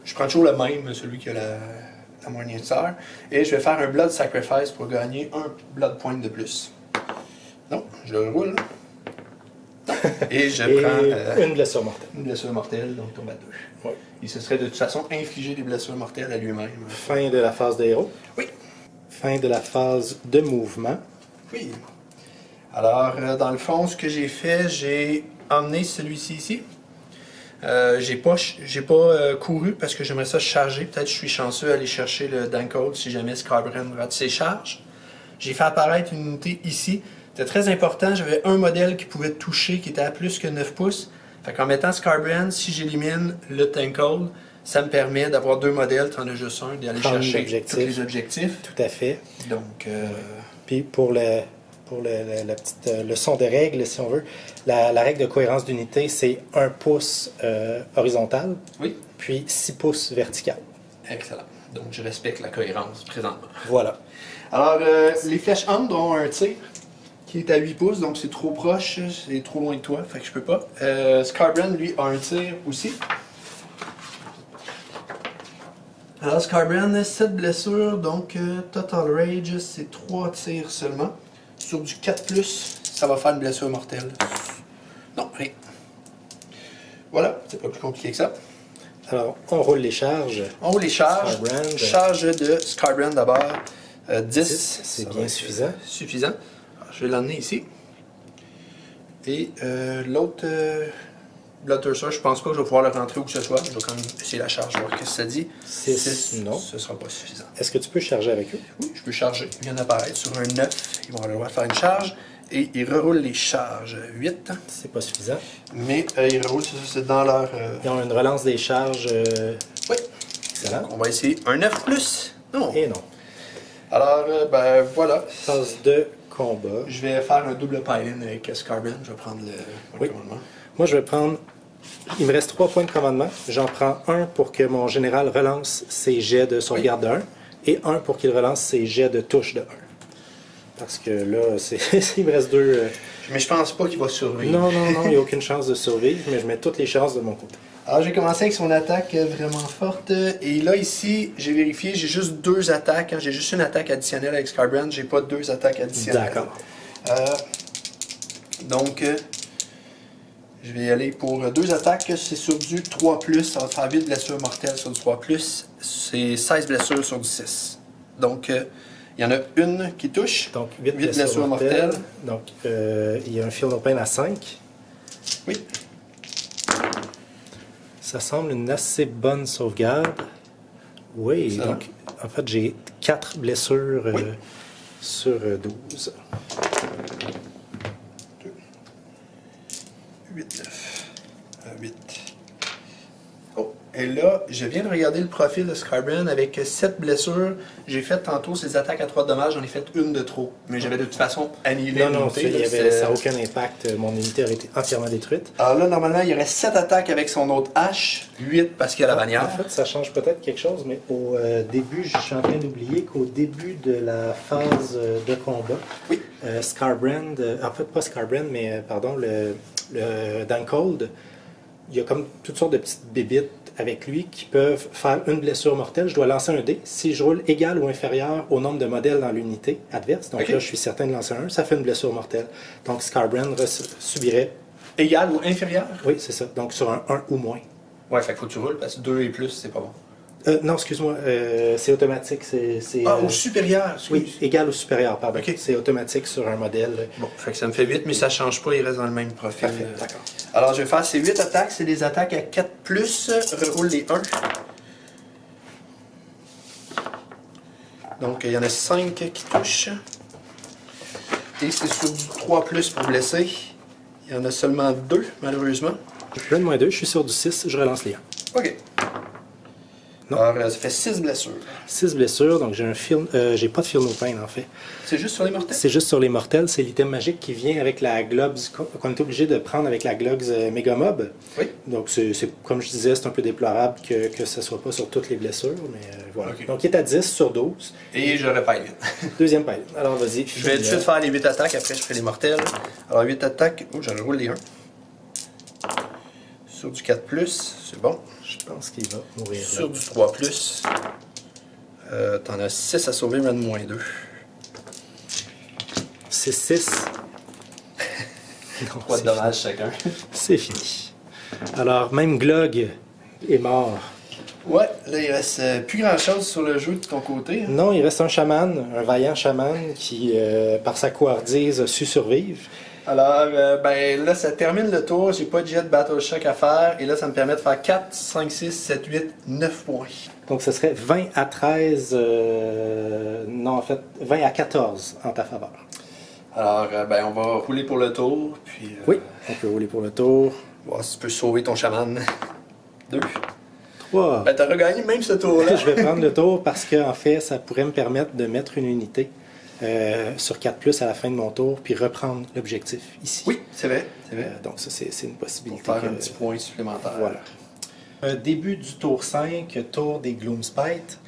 Je prends toujours le même, celui qui a la Morning Star. Et je vais faire un Blood Sacrifice pour gagner un Blood Point de plus. Non, je le roule. Non. Et je prends une blessure mortelle. une blessure mortelle, donc tombe à 2. Oui. Il se serait de toute façon infligé des blessures mortelles à lui-même. Fin de la phase de héros. Oui. Fin de la phase de mouvement. Oui. Alors, dans le fond, ce que j'ai fait, j'ai emmené celui-ci ici. J'ai pas couru parce que j'aimerais ça charger. Peut-être que je suis chanceux à aller chercher le Dankhold si jamais Scarbrand rate ses charges. J'ai fait apparaître une unité ici. C'était très important. J'avais un modèle qui pouvait toucher, qui était à plus que 9 pouces. Fait qu'en mettant Scarbrand, si j'élimine le Dankhold, ça me permet d'avoir 2 modèles, t'en as juste un, d'aller Prendre chercher l'objectif. tous les objectifs. Tout à fait. Donc, Puis pour la petite leçon de règle, si on veut, la règle de cohérence d'unité, c'est 1 pouce horizontal, oui, puis 6 pouces vertical. excellent. Donc, je respecte la cohérence présentement. Voilà. Alors, les flèches Hand ont un tir qui est à 8 pouces, donc c'est trop proche, c'est trop loin de toi, fait que je peux pas. Scarbrand, lui, a un tir aussi. Alors, Scarbrand, 7 blessures, donc Total Rage, c'est 3 tirs seulement. Sur du 4+, ça va faire une blessure mortelle. Non, rien. Voilà, c'est pas plus compliqué que ça. Alors, on roule les charges. On roule les charges. Scarbrand. Charge de Scarbrand d'abord. 10. C'est Ça bien va être, suffisant. Suffisant. Alors, je vais l'emmener ici. Et l'autre Bloodthirster, je pense pas que je vais pouvoir le rentrer où que ce soit. Je vais quand même essayer la charge, voir ce que ça dit. 6, non. Ce sera pas suffisant. Est-ce que tu peux charger avec eux? Oui, je peux charger. Il vient d'apparaître sur un 9. Ils vont avoir le droit de faire une charge. Et ils reroulent les charges 8. C'est pas suffisant. Mais ils reroulent, c'est dans leur... Ils ont une relance des charges. Oui. Excellent. Donc, on va essayer un 9+. Non. Et non. Alors, ben voilà. Phase de combat. Je vais faire un double pile-in avec Scarbrand. Je vais prendre le commandement. Moi, je vais prendre... Il me reste 3 points de commandement. J'en prends un pour que mon général relance ses jets de sauvegarde de 1 et un pour qu'il relance ses jets de touche de 1. Parce que là, il me reste 2... Mais je pense pas qu'il va survivre. Non, il n'y a aucune chance de survivre, mais je mets toutes les chances de mon côté. Alors, j'ai commencé avec son attaque vraiment forte. Et là, ici, j'ai vérifié, j'ai juste 2 attaques. Hein. J'ai juste une attaque additionnelle avec Scarbrand. J'ai pas 2 attaques additionnelles. D'accord. Donc, je vais y aller pour 2 attaques. C'est sur du 3+. Ça va faire 8 blessures mortelles sur du 3+. C'est 16 blessures sur du 6. Donc, il y en a une qui touche. Donc, 8 blessures mortelles. Donc, il y a un Feel No Pain à 5. Oui. Ça semble une assez bonne sauvegarde. Oui, Ça donc, en fait, j'ai 4 blessures Oui. sur 12. 8, 9, 8. Oh, Et là, je viens de regarder le profil de Skybrand avec 7 blessures. J'ai fait tantôt ses attaques à 3 dommages, j'en ai fait une de trop. Mais j'avais de toute façon annihilé l'unité. Ça n'a aucun impact. Mon unité aurait été entièrement détruite. Alors là, normalement, il y aurait 7 attaques avec son autre hache, 8 parce qu'il y a la bannière. En fait, ça change peut-être quelque chose, mais au début, je suis en train d'oublier qu'au début de la phase de combat, Oui. Skybrand, en fait pas Skybrand, mais pardon, le Dancold, il y a comme toutes sortes de petites bébites avec lui qui peuvent faire une blessure mortelle. Je dois lancer un dé. Si je roule égal ou inférieur au nombre de modèles dans l'unité adverse, donc là je suis certain de lancer un, ça fait une blessure mortelle. Donc Skybrand subirait... Égal ou inférieur? Oui, c'est ça. Donc sur un 1 ou moins. Ouais, fait qu'il faut que tu roules parce que 2 et plus, c'est pas bon. Non, excuse-moi, c'est automatique. Au supérieur, excuse. Oui, égal ou supérieur, pardon. Okay. C'est automatique sur un modèle. Bon, fait que ça me fait 8, mais ça change pas, il reste dans le même profil. Parfait, d'accord. Alors, je vais faire ces 8 attaques, c'est des attaques à 4+, reroule les 1. Donc, il y en a 5 qui touchent. Et c'est sur du 3+ pour blesser. Il y en a seulement 2, malheureusement. Je donne moins 2, je suis sur du 6, je relance les 1. OK. Non. Alors, ça fait 6 blessures. 6 blessures, donc j'ai pas de Feel No Pain en fait. C'est juste sur les mortels? C'est juste sur les mortels, c'est l'item magique qui vient avec la Globs, qu'on est obligé de prendre avec la Glogs Megamob. Oui. Donc, comme je disais, c'est un peu déplorable que ce soit pas sur toutes les blessures, mais voilà. Okay. Donc, il est à 10 sur 12. Et je répète. Deuxième paille. Alors, vas-y. Je vais tout de suite faire les 8 attaques, après je ferai les mortels. Alors, 8 attaques. Oh, j'en roule les 1. Sur du 4+, c'est bon. Je pense qu'il va mourir. Sur du 3+, t'en as 6 à sauver, mais de moins 2. C'est 6. 3 de dommages chacun. C'est fini. Alors, même Glog est mort. Ouais, là il reste plus grand chose sur le jeu de ton côté. Hein. Non, il reste un chaman, un vaillant chaman qui, par sa couardise, a su survivre. Alors, ben là, ça termine le tour. J'ai pas de jet de Battle Shock à faire. Et là, ça me permet de faire 4, 5, 6, 7, 8, 9 points. Donc, ce serait 20 à 13... non, en fait, 20 à 14 en ta faveur. Alors, ben, on va rouler pour le tour. Puis, Oui, on peut rouler pour le tour. Voir si tu peux sauver ton chaman. 2. 3. Ben, t'as regagné même ce tour-là. Je vais prendre le tour parce que, en fait, ça pourrait me permettre de mettre une unité sur 4+ à la fin de mon tour, puis reprendre l'objectif ici. Oui, c'est vrai. C'est vrai. Donc ça, c'est une possibilité. Pour faire un petit point supplémentaire. Voilà. Début du tour 5, tour des Gloomspite.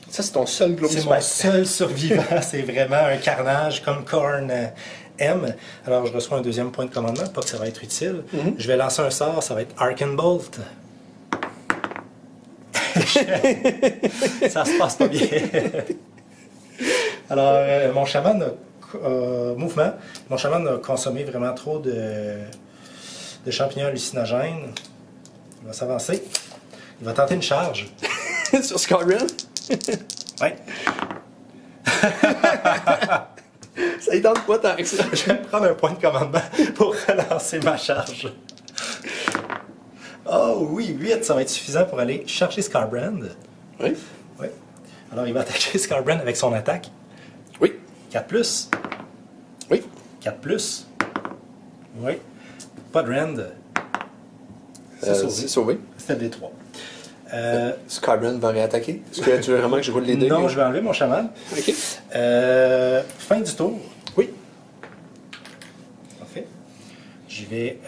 Ça, c'est ton seul Gloomspite. C'est mon seul survivant. C'est vraiment un carnage comme Korn aime. Alors, je reçois un deuxième point de commandement, pas que ça va être utile. Je vais lancer un sort, ça va être Arcane Bolt. Ça se passe pas bien. Alors, mon chaman mouvement. Mon chaman a consommé vraiment trop de champignons hallucinogènes. Il va s'avancer. Il va tenter une charge. Sur Skyrim? Oui. Ça y tente pas tant que ça. Je vais prendre un point de commandement pour relancer ma charge. Oh oui, 8, ça va être suffisant pour aller chercher Skybrand. Oui. Oui. Alors, il va attaquer Skybrand avec son attaque. Oui. 4+. Oui. 4+. Oui. Pas de rend. C'est sauvé. C'était des 3. Skybrand va réattaquer. Est-ce que tu veux vraiment que je roule les dés? Non, je vais enlever mon chaman. OK. Fin du tour. Oui. Parfait. J'y vais...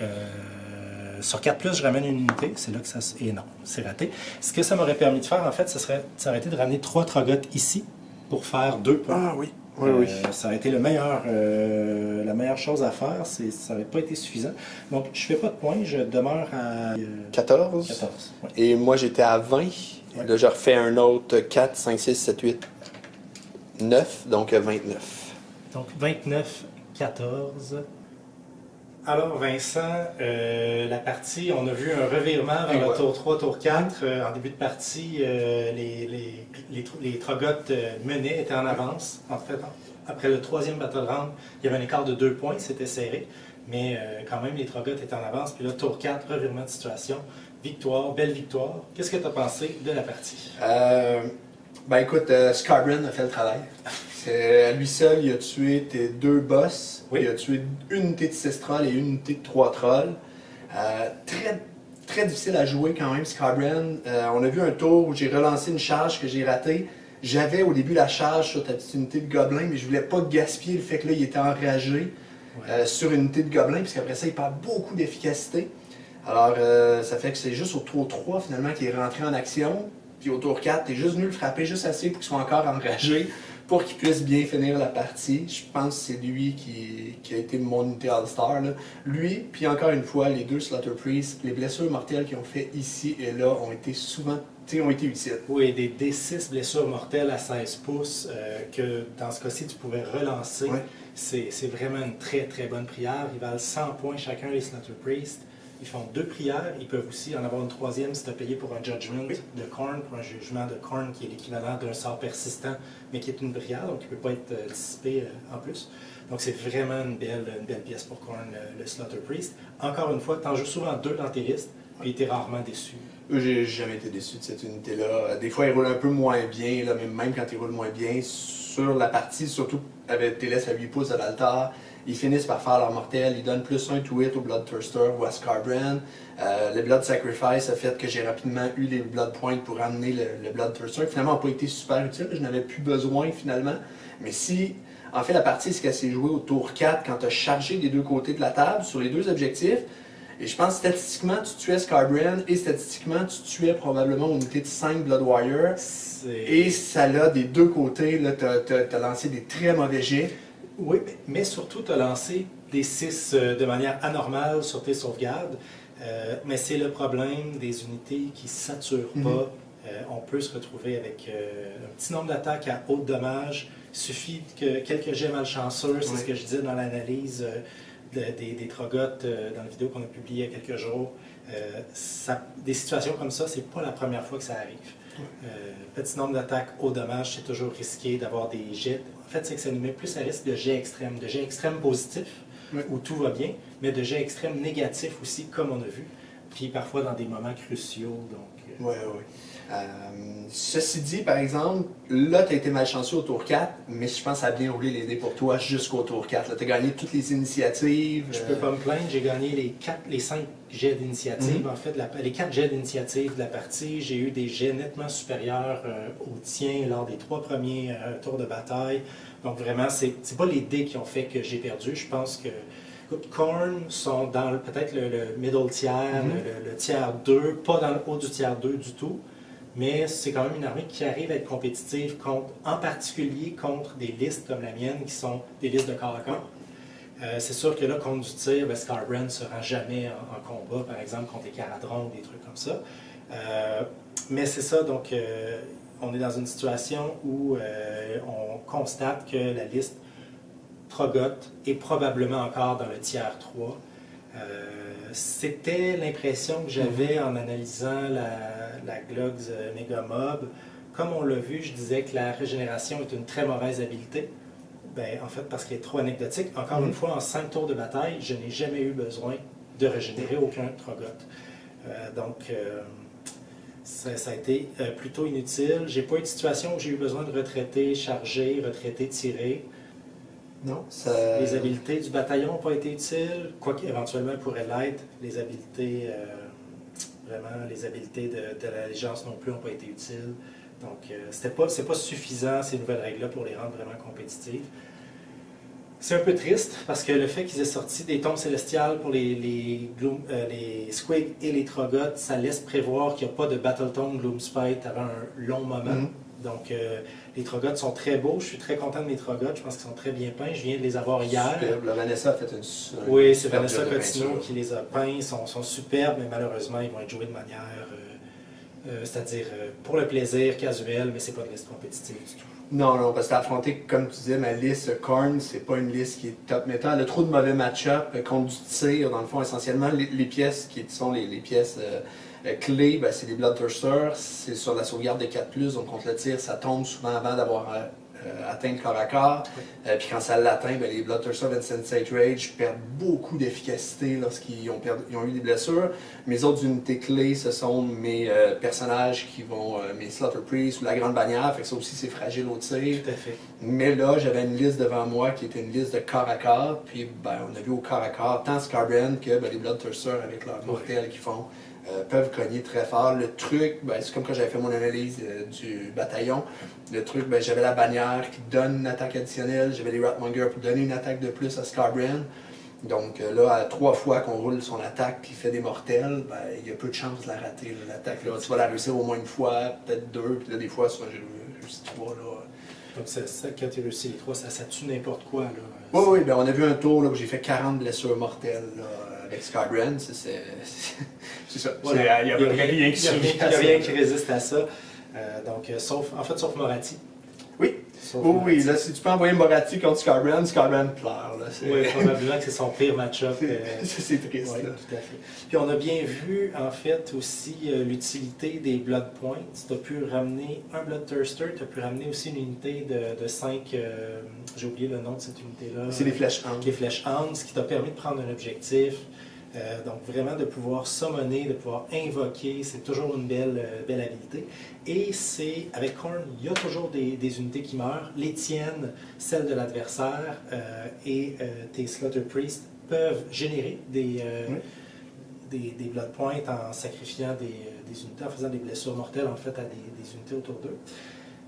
sur 4+, je ramène une unité. C'est là que ça... Et non, c'est raté. Ce que ça m'aurait permis de faire, en fait, ça aurait été de ramener 3 trogottes ici pour faire 2 points. Ah oui. Oui, oui. Ça aurait été la meilleure chose à faire. Ça n'aurait pas été suffisant. Donc, je fais pas de points. Je demeure à 14. 14. Ouais. Et moi, j'étais à 20. Ouais. Là, je refais un autre 4, 5, 6, 7, 8, 9. Donc, 29. Donc, 29, 14... Alors, Vincent, la partie, on a vu un revirement vers le tour 3, tour 4. En début de partie, les Trogottes menaient, étaient en avance. En fait, après le troisième battle round, il y avait un écart de 2 points, c'était serré. Mais quand même, les Trogottes étaient en avance. Puis là, tour 4, revirement de situation. Victoire, belle victoire. Qu'est-ce que tu as pensé de la partie? Ben écoute, Skybrand a fait le travail. À lui seul, il a tué tes 2 boss. Oui. Il a tué une unité de 6 trolls et une unité de 3 trolls. très difficile à jouer quand même, Scarbrand. On a vu un tour où j'ai relancé une charge que j'ai ratée. J'avais au début la charge sur ta petite unité de gobelin, mais je voulais pas gaspiller le fait que là, il était enragé sur une unité de gobelin, puisqu'après ça, il perd beaucoup d'efficacité. Alors, ça fait que c'est juste au tour 3, finalement, qu'il est rentré en action. Puis au tour 4, tu es juste venu le frapper juste assez pour qu'il soit encore enragé, pour qu'il puisse bien finir la partie. Je pense que c'est lui qui a été mon unité All-Star. Lui, puis encore une fois, les deux Slaughter Priests, les blessures mortelles qu'ils ont fait ici et là ont été souvent ont été utiles. Oui, des D6 blessures mortelles à 16 pouces que dans ce cas-ci, tu pouvais relancer. Ouais. C'est vraiment une très très bonne prière. Ils valent 100 points chacun, les Slaughter Priests. Ils font 2 prières. Ils peuvent aussi en avoir une troisième si tu as payé pour un Judgment de Khorne, pour un jugement de Khorne qui est l'équivalent d'un sort persistant, mais qui est une prière, donc il ne peut pas être dissipé en plus. Donc c'est vraiment une belle pièce pour Khorne, le Slaughter Priest. Encore une fois, tu en joues souvent 2 dans tes listes, puis tu es rarement déçu. J'ai jamais été déçu de cette unité-là. Des fois, il roule un peu moins bien, là, mais même quand il roule moins bien, sur la partie, surtout avec tes laisses à 8 pouces de l'altar, ils finissent par faire leur mortel. Ils donnent plus 1 to hit au Bloodthirster ou à Scarbrand. Le Blood Sacrifice a fait que j'ai rapidement eu les Blood Points pour amener le Bloodthirster, qui finalement n'a pas été super utile. Je n'avais plus besoin finalement. Mais si, en fait, la partie, c'est qu'elle s'est jouée au tour 4 quand tu as chargé des deux côtés de la table sur les deux objectifs. Et je pense statistiquement, tu tuais Scarbrand et statistiquement, tu tuais probablement une unité de 5 Blood Warrior. Et ça l'a des deux côtés, tu as lancé des très mauvais jets. Oui, mais surtout, tu as lancé des 6 de manière anormale sur tes sauvegardes. Mais c'est le problème des unités qui ne saturent pas. On peut se retrouver avec un petit nombre d'attaques à haut dommage. Il suffit que quelques jets malchanceux, c'est ce que je disais dans l'analyse des Troggoth dans la vidéo qu'on a publiée il y a quelques jours. Des situations comme ça, c'est pas la première fois que ça arrive. Petit nombre d'attaques haut dommage, c'est toujours risqué d'avoir des jets. En fait, c'est que ça nous met plus à risque de jets extrêmes positifs, où tout va bien, mais de jets extrêmes négatifs aussi, comme on a vu, puis parfois dans des moments cruciaux. Oui. Ceci dit, par exemple, là, tu as été malchanceux au tour 4, mais je pense que ça a bien roulé les dés pour toi jusqu'au tour 4. Tu as gagné toutes les initiatives. Je peux pas me plaindre, j'ai gagné les 5 jets d'initiative. En fait, les 4 jets d'initiative de la partie, j'ai eu des jets nettement supérieurs aux tiens lors des 3 premiers tours de bataille. Donc vraiment, c'est pas les dés qui ont fait que j'ai perdu. Je pense que Khorne sont dans peut-être le middle tiers, le tiers 2, pas dans le haut du tiers 2 du tout. Mais c'est quand même une armée qui arrive à être compétitive, en particulier contre des listes comme la mienne, qui sont des listes de corps à corps. C'est sûr que là, contre du tir, Scarbrand ne se rend jamais en combat, par exemple, contre les Caradrons ou des trucs comme ça. Mais c'est ça, donc on est dans une situation où on constate que la liste Troggoth est probablement encore dans le tiers 3. C'était l'impression que j'avais en analysant la Glogs Megamob. Comme on l'a vu, je disais que la régénération est une très mauvaise habileté. En fait, parce qu'elle est trop anecdotique. Encore une fois, en 5 tours de bataille, je n'ai jamais eu besoin de régénérer aucun Troggoth. Donc, ça a été plutôt inutile. J'ai pas eu de situation où j'ai eu besoin de retraiter, charger, retraiter, tirer. Non, Les habiletés du bataillon n'ont pas été utiles, quoique éventuellement elles pourraient l'être. Les habiletés, les habiletés de l'allégeance non plus n'ont pas été utiles. Donc, c'est pas suffisant ces nouvelles règles-là pour les rendre vraiment compétitives. C'est un peu triste parce que le fait qu'ils aient sorti des tombes célestiales pour les Squig et les Troggoth, ça laisse prévoir qu'il n'y a pas de Battle Tome Gloomspite avant un long moment. Donc, les Troggoth sont très beaux. Je suis très content de mes Troggoth. Je pense qu'ils sont très bien peints. Je viens de les avoir hier. Superbe. La Vanessa a fait une Oui, c'est Vanessa Cotino qui les a peints. Ils sont superbes, mais malheureusement, ils vont être joués de manière, c'est-à-dire pour le plaisir, casuel, mais c'est pas de liste compétitive du tout. Non, parce qu'affronter, comme tu disais, ma liste Khorne, c'est pas une liste qui est top métal. Elle a trop de mauvais match-up contre du tir. Dans le fond, essentiellement, les pièces qui sont les pièces clés, c'est les Bloodthirster. C'est sur la sauvegarde de 4+, donc contre le tir, ça tombe souvent avant d'avoir atteint le corps à corps. Puis quand ça l'atteint, les Bloodthirster Insensate Rage perdent beaucoup d'efficacité lorsqu'ils ont eu des blessures. Mes autres unités clés, ce sont mes personnages qui vont, mes Slaughter Priests ou la Grande Bannière, fait que ça aussi c'est fragile au tir. Tout à fait. Mais là, j'avais une liste devant moi qui était une liste de corps à corps, puis on a vu au corps à corps tant Scarbrand que les Bloodthirster avec leur mortel qu'ils font. peuvent cogner très fort. Le truc, ben, c'est comme quand j'avais fait mon analyse du bataillon. Le truc, ben, j'avais la bannière qui donne une attaque additionnelle, j'avais les Ratmonger pour donner une attaque de plus à Scarbrand. Donc là, à 3 fois qu'on roule son attaque qui fait des mortels, ben, il y a peu de chances de la rater, l'attaque. Tu vas la réussir au moins une fois, peut-être 2, puis là, des fois, soit j'ai réussi 3. Là. Donc quand tu réussis les 3, ça tue n'importe quoi. Là. Oui, oui, ben, on a vu un tour là, où j'ai fait 40 blessures mortelles là, avec Scarbrand. C'est ça. Voilà. Il n'y a rien qui Il n'y a rien qui résiste à ça. Donc, sauf Moratti. Oui. Oui, là, si tu peux envoyer Moratti contre Scarbrand, Scarbrand pleure. Là, oui, probablement que c'est son pire match-up. C'est triste. Oui, tout à fait. Puis on a bien vu, en fait, aussi l'utilité des Blood Points. Tu as pu ramener un Bloodthirster, tu as pu ramener aussi une unité de 5, j'ai oublié le nom de cette unité-là. C'est les Flèches Hands. Les Flèches Hands, qui t'a permis de prendre un objectif. Donc vraiment de pouvoir summoner, de pouvoir invoquer, c'est toujours une belle habilité. Et c'est avec Khorne, il y a toujours des unités qui meurent. Les tiennes, celles de l'adversaire et tes Slaughter Priests peuvent générer des Blood Points en sacrifiant des unités, en faisant des blessures mortelles en fait à des unités autour d'eux.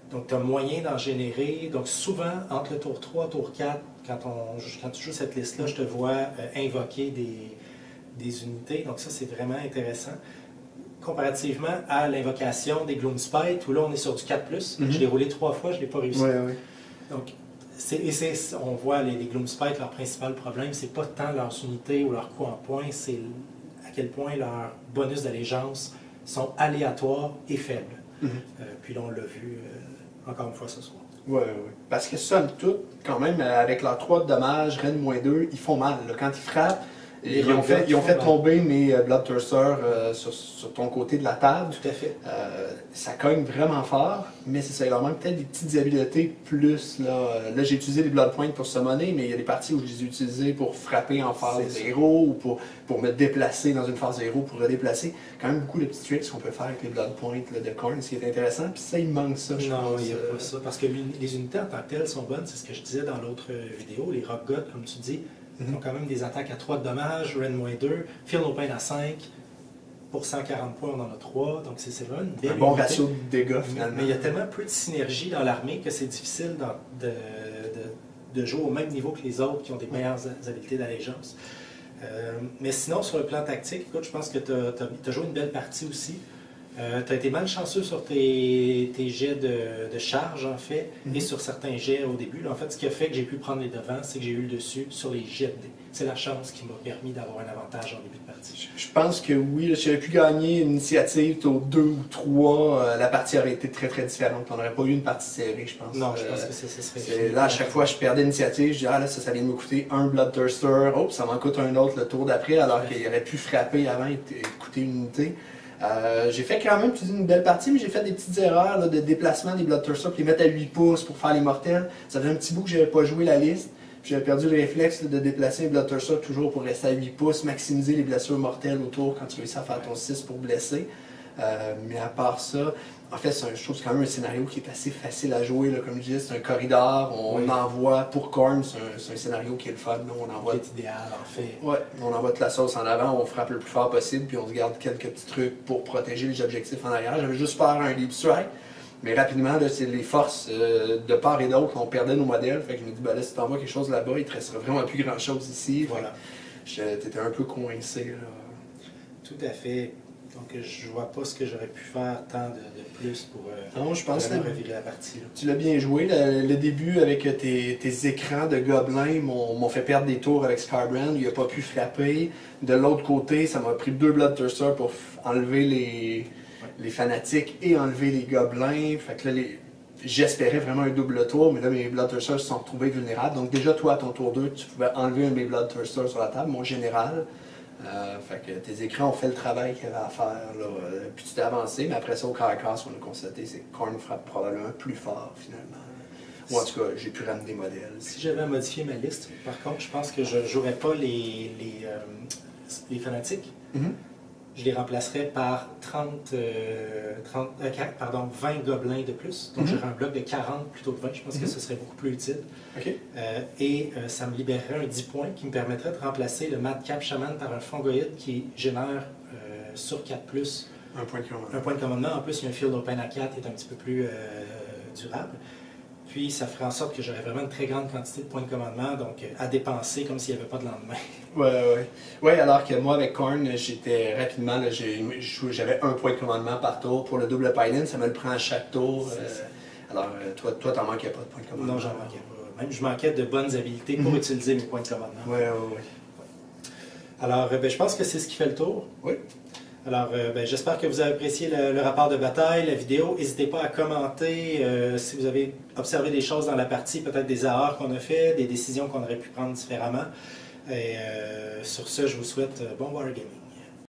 Donc tu as moyen d'en générer. Donc souvent, entre le tour 3 et le tour 4, quand tu joues cette liste-là, je te vois invoquer des unités, donc ça c'est vraiment intéressant. Comparativement à l'invocation des Gloomspite, où là on est sur du 4+, je l'ai roulé 3 fois, je ne l'ai pas réussi. Oui. Donc, on voit les Gloomspite, leur principal problème, c'est pas tant leurs unités ou leurs coups en points, c'est à quel point leurs bonus d'allégeance sont aléatoires et faibles. Puis là on l'a vu encore une fois ce soir. Oui. Parce que somme toute, quand même, avec leurs 3 de dommages, Rennes -2, ils font mal. Là. Quand ils frappent, ils ont fait tomber mes Bloodthirsters sur ton côté de la table. Tout à fait. Ça cogne vraiment fort, mais c'est ça, il leur manque peut-être des petites habiletés plus. Là j'ai utilisé les Blood Points pour summoner, mais il y a des parties où je les ai utilisées pour frapper en phase 0 ou pour me déplacer dans une phase 0 pour redéplacer. Quand même beaucoup de petits tricks qu'on peut faire avec les Blood Points là, de Khorne, ce qui est intéressant. Puis ça, il manque ça, je pense. Non, il n'y a pas ça. Parce que les unités en tant que telles sont bonnes, c'est ce que je disais dans l'autre vidéo. Les Rock Gods, comme tu dis, ont quand même des attaques à 3 de dommages, Ren -2, Feel No Pain à 5, pour 140 points on en a 3, donc c'est vraiment une belle un bon unité. ratio de dégâts finalement. Mais il y a tellement peu de synergie dans l'armée que c'est difficile de jouer au même niveau que les autres qui ont des meilleures habiletés d'allégeance. Mais sinon, sur le plan tactique, écoute, je pense que tu as joué une belle partie aussi. Tu as été malchanceux sur tes jets de charge, en fait, et sur certains jets au début. Là, en fait, ce qui a fait que j'ai pu prendre les devants, c'est que j'ai eu le dessus sur les jets de dés. C'est la chance qui m'a permis d'avoir un avantage en début de partie. Je pense que oui, si j'avais pu gagner une initiative au 2 ou 3, la partie aurait été très très différente. On n'aurait pas eu une partie serrée, je pense. Non, je pense que ça serait fini. Là, à chaque fois, je perdais l'initiative, je disais, là, ça vient de me coûter un Bloodthirster, oh, ça m'en coûte un autre le tour d'après, alors qu'il aurait pu frapper avant et coûter une unité. J'ai fait quand même une belle partie, mais j'ai fait des petites erreurs là, de déplacement des Bloodthirsters, puis les mettre à 8 pouces pour faire les mortels. Ça faisait un petit bout que j'avais pas joué la liste. J'avais perdu le réflexe de déplacer un Bloodthirster toujours pour rester à 8 pouces, maximiser les blessures mortelles autour quand tu réussis à faire ton 6 pour blesser. Mais à part ça, en fait, je trouve que c'est quand même un scénario qui est assez facile à jouer. Là, comme je disais, c'est un corridor, on envoie, pour Khorne, c'est un scénario qui est le fun. Là, on envoie, c'est idéal, en fait. Ouais, on envoie toute la sauce en avant, on frappe le plus fort possible, puis on se garde quelques petits trucs pour protéger les objectifs en arrière. J'avais juste faire un deep strike. Mais rapidement, c'est les forces de part et d'autre, on perdait nos modèles. Fait que je me dis, ben là, si tu envoies quelque chose là-bas, il te restera vraiment plus grand-chose ici. Voilà. T'étais un peu coincé. Là. Tout à fait. Donc, je vois pas ce que j'aurais pu faire tant de plus pour non, je pense revirer la partie. Là. Tu l'as bien joué. Le début avec tes écrans de gobelins m'ont fait perdre des tours avec Scarbrand. Il n'a pas pu frapper. De l'autre côté, ça m'a pris 2 Bloodthirsters pour enlever les fanatiques et enlever les gobelins. Fait que là, j'espérais vraiment un double tour, mais là, mes Bloodthirsters se sont retrouvés vulnérables. Donc déjà, toi, à ton tour 2, tu pouvais enlever un de mes Bloodthirsters sur la table, mon général. Fait que tes écrans ont fait le travail qu'il y avait à faire. Là. Puis tu t'es avancé, mais après ça, au corps à corps, ce qu'on a constaté, c'est que Khorne frappe probablement plus fort, finalement. Ou en tout cas, j'ai pu ramener des modèles. Si j'avais à modifier ma liste, par contre, je pense que je ne jouerais pas les fanatiques. Je les remplacerais par 20 gobelins de plus. Donc, j'aurais un bloc de 40 plutôt que 20. Je pense que ce serait beaucoup plus utile. Okay. Ça me libérerait un 10 points qui me permettrait de remplacer le Madcap Shaman par un Fongoïde qui génère sur 4+, Un point de commandement. un point de commandement. En plus, il y a un field open à 4 qui est un petit peu plus durable. Puis, ça ferait en sorte que j'aurais vraiment une très grande quantité de points de commandement, donc à dépenser comme s'il n'y avait pas de lendemain. Ouais, alors que moi, avec Korn, j'étais rapidement, j'avais un point de commandement par tour. Pour le double pylon, ça me le prend à chaque tour. Alors, toi, t'en manquais pas de points de commandement? Non, j'en manquais pas. Même, je manquais de bonnes habiletés pour utiliser mes points de commandement. Ouais. Alors, je pense que c'est ce qui fait le tour. Oui. Alors, j'espère que vous avez apprécié le rapport de bataille, la vidéo. N'hésitez pas à commenter si vous avez observé des choses dans la partie, peut-être des erreurs qu'on a fait, des décisions qu'on aurait pu prendre différemment. Et sur ce, je vous souhaite bon wargaming.